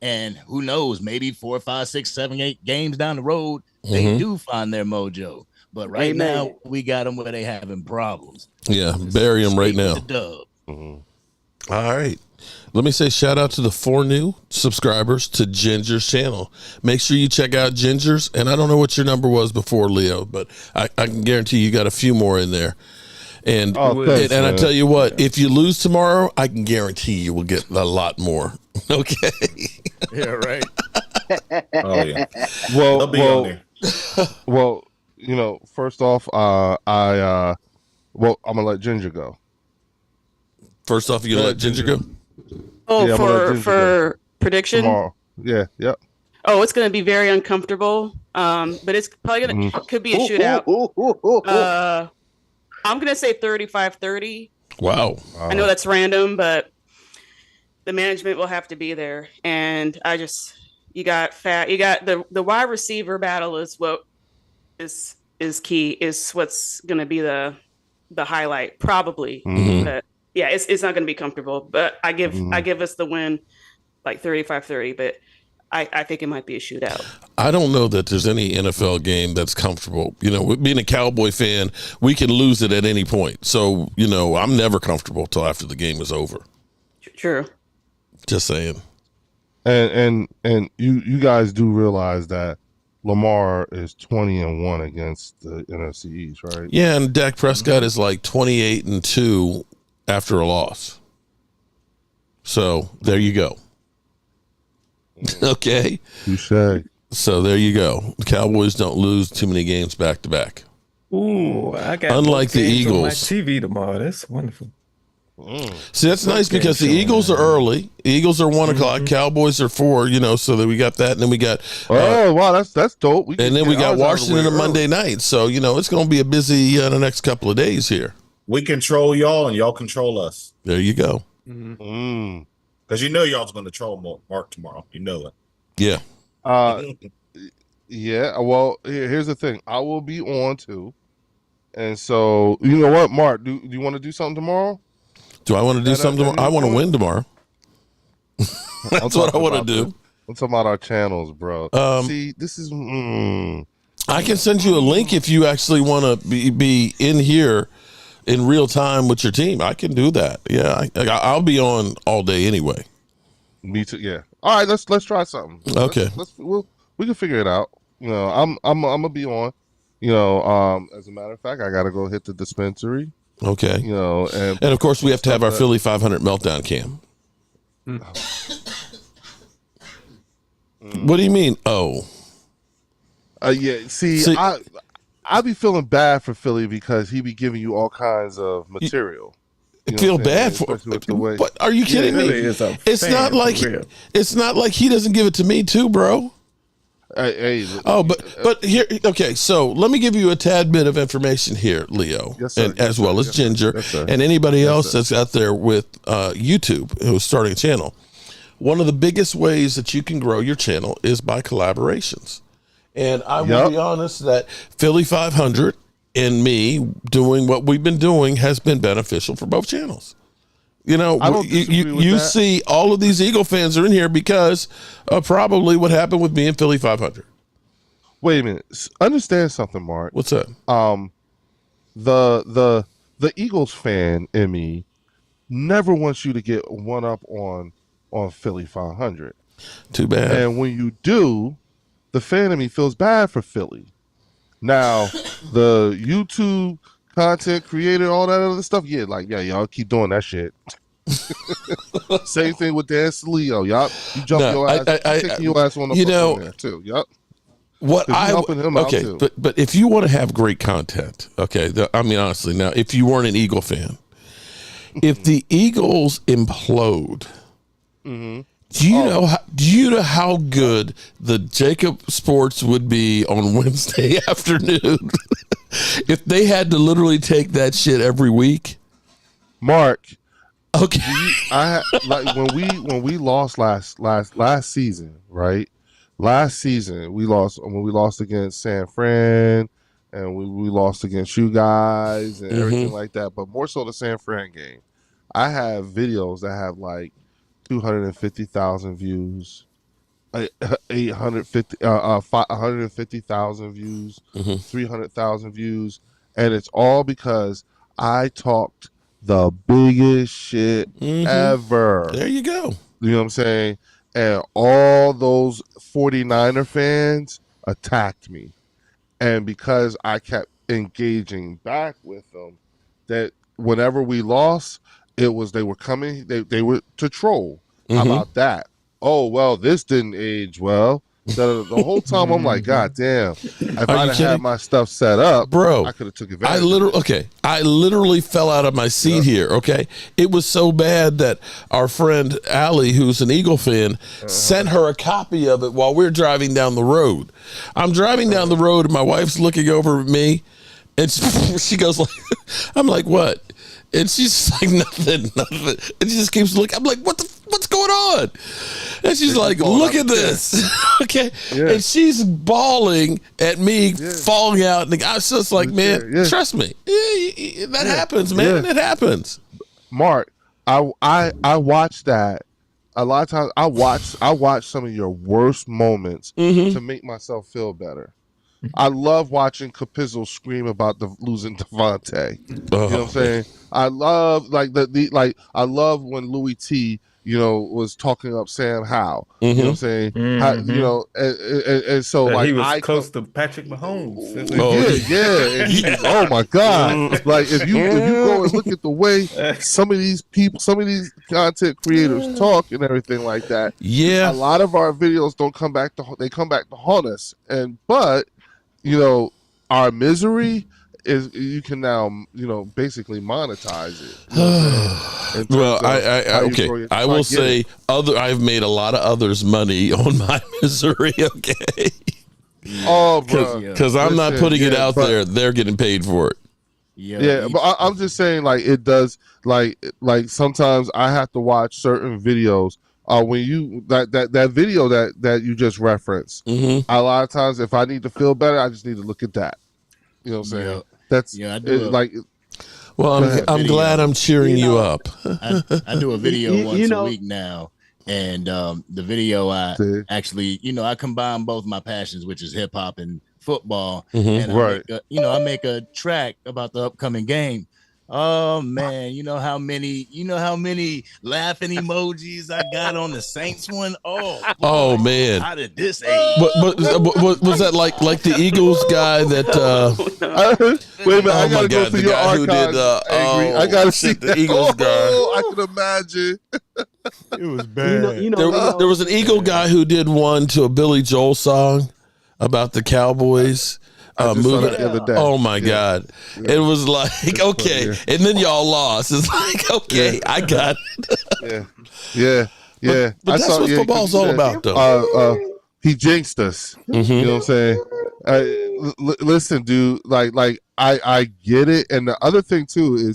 and who knows, maybe 4, 5, 6, 7, 8 games down the road, they do find their mojo. But right now, we got them where they having problems. Yeah, bury them right now. Dub. All right. Let me say shout out to the 4 new subscribers to Ginger's channel. Make sure you check out Ginger's. And I don't know what your number was before, Leo, but I can guarantee you got a few more in there. And I tell you what, if you lose tomorrow, I can guarantee you will get a lot more. Okay. Yeah, right. Oh yeah. Well, you know, first off, I'm gonna let Ginger go. First off, you gonna let Ginger go? Oh, yeah, for prediction? Tomorrow. Yeah, yep. Oh, it's going to be very uncomfortable. But it's probably could be a shootout. I'm going to say 35-30. Wow. I know that's random, but the management will have to be there. And you got the wide receiver battle is what is key, is what's going to be the highlight probably. But yeah, it's not going to be comfortable, but I give us the win like 35-30, but I think it might be a shootout. I don't know that there's any NFL game that's comfortable. You know, being a Cowboy fan, we can lose it at any point. So, you know, I'm never comfortable till after the game is over. True. Just saying. And you guys do realize that Lamar is 20-1 against the NFC East, right? Yeah, and Dak Prescott is like 28-2 after a loss. So there you go. Okay. Touché. So there you go. The Cowboys don't lose too many games back to back. Ooh, I got unlike the games on my Eagles. TV tomorrow. That's wonderful. See, that's nice because the Eagles are early. The Eagles are 1 o'clock. Cowboys are 4. You know, so that we got that, and then we got. Wow, that's dope. And then we got Washington on Monday night. So you know, it's going to be a busy the next couple of days here. We control y'all, and y'all control us. There you go. Because you know y'all's going to troll Mark tomorrow. You know it. Yeah. Yeah. Well, here's the thing. I will be on too, and so you know what, Mark? Do you want to do something tomorrow? Do I want to do something tomorrow? I want to win tomorrow. That's what I want to do. I'm talking about our channels, bro. See, this is. I can send you a link if you actually want to be in here in real time with your team. I can do that. Yeah, I'll be on all day anyway. Me too. Yeah. All right, let's try something. Okay. We can figure it out. You know, I'm gonna be on. You know, as a matter of fact, I gotta go hit the dispensary. Okay. You know, and of course we have to have our Philly 500 meltdown cam. What do you mean? Oh. Yeah. See, I be feeling bad for Philly because he be giving you all kinds of material. You feel bad for what? Are you kidding me? It's not like he doesn't give it to me too, bro. But here, okay. So let me give you a tad bit of information here, Leo, and as well as Ginger, and anybody else that's out there with YouTube who's starting a channel. One of the biggest ways that you can grow your channel is by collaborations. And I will be honest that Philly 500 and me doing what we've been doing has been beneficial for both channels. You know, you see all of these Eagle fans are in here because of probably what happened with me and Philly 500. Wait a minute. Understand something, Mark. What's up? The Eagles fan in me never wants you to get one up on Philly 500. Too bad. And when you do, the fan in me feels bad for Philly. Now, the YouTube content creator, all that other stuff, y'all keep doing that shit. Same thing with Dan Leo, y'all. You jump your ass, taking your ass on the phone there too. Yup. What but if you want to have great content, I mean honestly, now if you weren't an Eagle fan, if the Eagles implode, do you know how good the Jacob Sports would be on Wednesday afternoon if they had to literally take that shit every week? Mark, okay, when we lost last season, right? Last season we lost against San Fran, and we lost against you guys and everything like that. But more so the San Fran game, I have videos that have like 250,000 views, 150,000 views, 300,000 views, and it's all because I talked the biggest shit ever. There you go. You know what I'm saying? And all those 49er fans attacked me, and because I kept engaging back with them, that whenever we lost, it was they were coming. They were to troll. How about that? Oh well, this didn't age well. The whole time I'm like, God damn! If I'd have had my stuff set up, bro, I could have took advantage. I literally fell out of my seat here. Okay, it was so bad that our friend Allie, who's an Eagle fan, sent her a copy of it while we're driving down the road. I'm driving down the road, and my wife's looking over at me, and she goes like, "I'm like, what?" And she's like, nothing. And she just keeps looking. I'm like, what's going on? And she's like, look at this. Okay. Yeah. And she's bawling at me falling out. And I was just like, man, trust me. That happens, man. It happens. Mark, I watch that. A lot of times I watch some of your worst moments to make myself feel better. I love watching Capizzle scream about losing Devontae. You know what I'm saying? I love I love when Louis T, was talking up Sam Howell. You know what I'm saying? And so he was close to Patrick Mahomes. Oh my God! Like if you go and look at the way some of these content creators talk and everything like that, a lot of our videos don't come back to haunt us. But our misery is you can now basically monetize it. Well, I will say I've made a lot of others money on my misery. Okay. Oh, bro, because I'm not putting it out there; they're getting paid for it. But I'm just saying, like it does. Like sometimes I have to watch certain videos. When you that video that you just referenced, a lot of times if I need to feel better, I just need to look at that. You know what I'm saying? I do well, I'm glad I'm cheering you up. I do a video once a week now, And the video, I actually, I combine both my passions, which is hip hop and football. And I make a track about the upcoming game. Oh man, you know how many laughing emojis I got on the Saints one? Oh man, how did this age? Was that like the Eagles guy that? Wait a minute, I gotta go through your archives. I gotta see the Eagles guy. I can imagine. It was bad. There was an Eagle guy who did one to a Billy Joel song about the Cowboys. Moving the other day. Oh my God. It was like, okay. And then y'all lost. It's like, okay, I got it. Yeah. But that's what football's all about, though. He jinxed us. Mm-hmm. You know what I'm saying? Listen, dude, like I get it. And the other thing too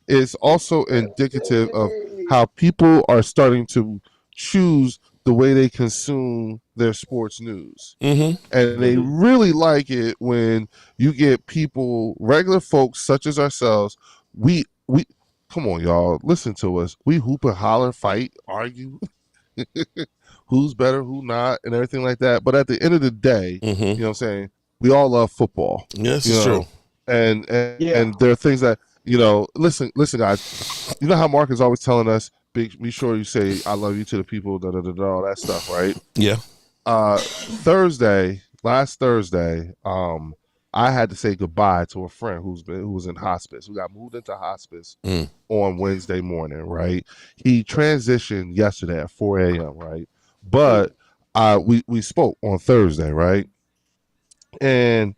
is also indicative of how people are starting to choose the way they consume their sports news. Mm-hmm. And they really like it when you get people, regular folks such as ourselves, we come on, y'all, listen to us. We hoop and holler, fight, argue, who's better, who not, and everything like that. But at the end of the day, you know what I'm saying, we all love football. Yes, it's true. And there are things that, listen, guys, you know how Mark is always telling us, be sure you say I love you to the people, all that stuff, right? Yeah. Last Thursday, I had to say goodbye to a friend who was in hospice, who got moved into hospice on Wednesday morning, right? He transitioned yesterday at 4 a.m., right? But we spoke on Thursday, right? And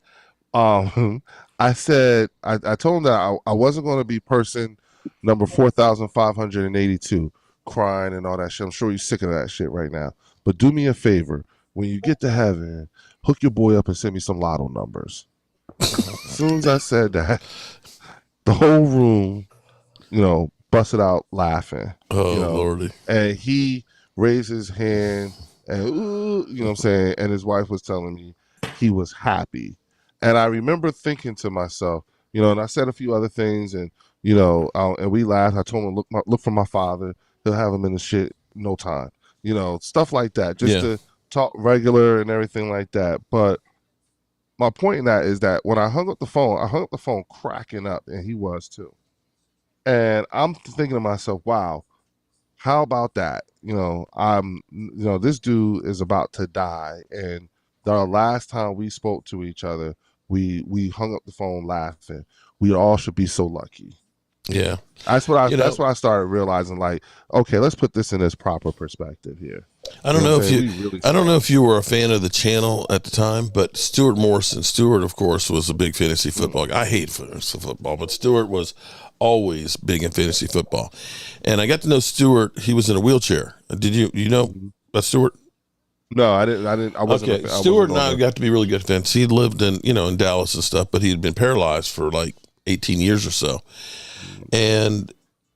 I said, I told him that I wasn't going to be person number 4,582 crying and all that shit. I'm sure you're sick of that shit right now. But do me a favor. When you get to heaven, hook your boy up and send me some lotto numbers. As soon as I said that, the whole room, busted out laughing. Oh, Lordy. And he raised his hand and, you know what I'm saying? And his wife was telling me he was happy. And I remember thinking to myself, and I said a few other things and, and we laughed. I told him, look for my father. He'll have him in the shit no time. Stuff like that. Just to talk regular and everything like that. But my point in that is that when I hung up the phone cracking up, and he was too. And I'm thinking to myself, wow, how about that? This dude is about to die. And the last time we spoke to each other, we hung up the phone laughing. We all should be so lucky. Yeah, that's what I started realizing. Like, okay, let's put this in its proper perspective here. I don't know if you were a fan of the channel at the time, but Stuart Morrison. Stuart, of course, was a big fantasy football guy. I hate fantasy football, but Stuart was always big in fantasy football. And I got to know Stuart. He was in a wheelchair. Did you know about Stuart? No, I didn't. I wasn't. Okay, Stuart and I got to be really good friends. He lived in Dallas and stuff, but he had been paralyzed for like 18 years or so. And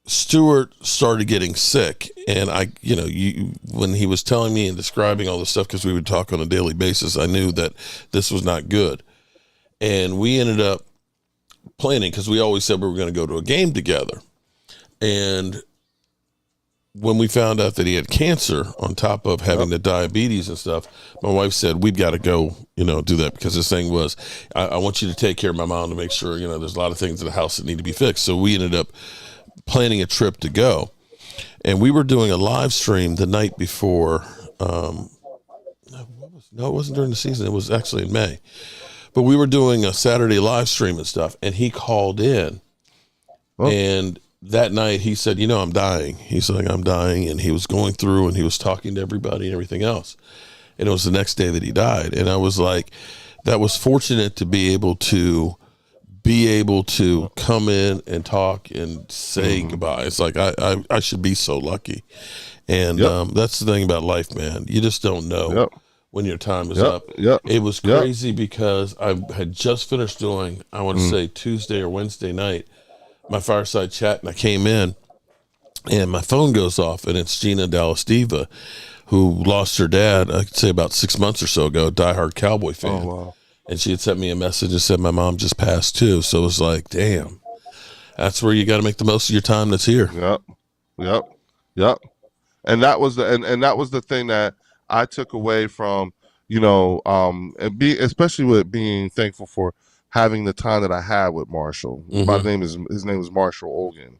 Stuart started getting sick, and when he was telling me and describing all this stuff, because we would talk on a daily basis, I knew that this was not good. And we ended up planning, because we always said we were going to go to a game together. And when we found out that he had cancer on top of having the diabetes and stuff, my wife said, we've got to go, do that, because this thing was, I want you to take care of my mom to make sure, there's a lot of things in the house that need to be fixed. So we ended up planning a trip to go, and we were doing a live stream the night before. No, it wasn't during the season. It was actually in May, but we were doing a Saturday live stream and stuff. And he called in and that night he said, I'm dying. He's like, I'm dying. And he was going through and he was talking to everybody and everything else. And it was the next day that he died. And I was like, that was fortunate to be able to come in and talk and say goodbye. It's like, I should be so lucky. And that's the thing about life, man. You just don't know when your time is up. It was crazy because I had just finished doing, I want to say Tuesday or Wednesday night, my fireside chat, and I came in and my phone goes off, and it's Gina Dallas Diva, who lost her dad, I could say about 6 months or so ago, a diehard Cowboy fan. Oh, wow. And she had sent me a message and said my mom just passed too. So it was like, damn, that's where you got to make the most of your time that's here. Yep. And that was the thing that I took away from, and especially with being thankful for having the time that I had with Marshall. Mm-hmm. His name is Marshall Olgan.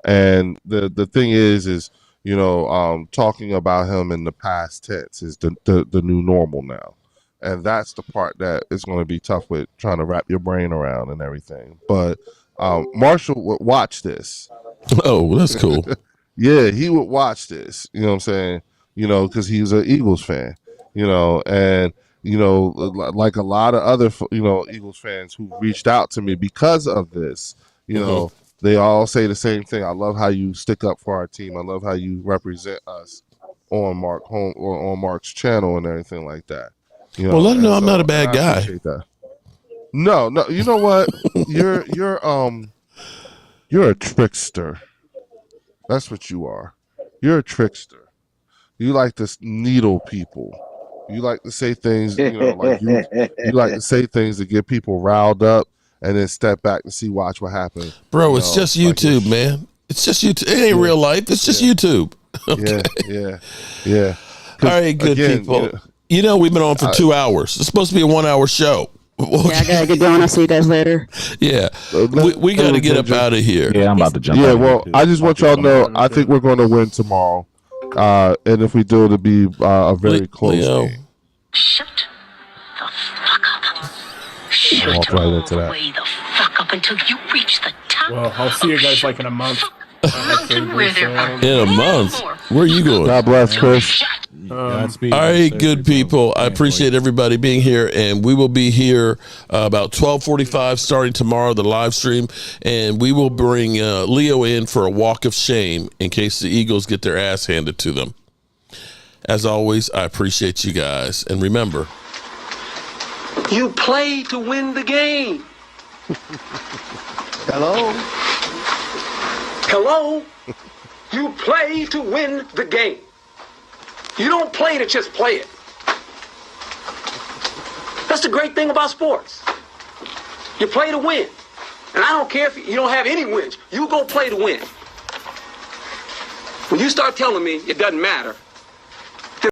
And the thing is talking about him in the past tense is the new normal now. And that's the part that is going to be tough with trying to wrap your brain around and everything. But Marshall would watch this. Oh, that's cool. Yeah, he would watch this. You know what I'm saying? Because he's an Eagles fan. And like a lot of other Eagles fans who reached out to me because of this. They all say the same thing. I love how you stick up for our team. I love how you represent us on Mark's channel and everything like that. Well, let him know I'm not a bad guy. That. No, you know what? You're a trickster. That's what you are. You're a trickster. You like to needle people. You like to say things, you like to say things to get people riled up and then step back and watch what happens. Bro, it's just YouTube, man. It's just YouTube. It ain't real life. It's just YouTube. Okay. Yeah. All right, good people. We've been on for 2 hours. It's supposed to be a 1 hour show. Yeah, I gotta get going. I'll see you guys later. Yeah, we got to get up out of here. Yeah, I'm about to jump. Yeah, well, I just want y'all to know. I think we're going to win tomorrow, and if we do, it'll be a very close game. Shut the fuck up. Shut right into that. way the fuck up until you reach the top. Well, I'll see you guys like in a month. In a month? Where are you going? God bless, Chris. All right, good people. I appreciate everybody being here, and we will be here about 12:45 starting tomorrow, the live stream, and we will bring Leo in for a walk of shame in case the Eagles get their ass handed to them. As always, I appreciate you guys, and remember, you play to win the game. Hello? You play to win the game. You don't play to just play it. That's the great thing about sports. You play to win. And I don't care if you don't have any wins. You go play to win. When you start telling me it doesn't matter,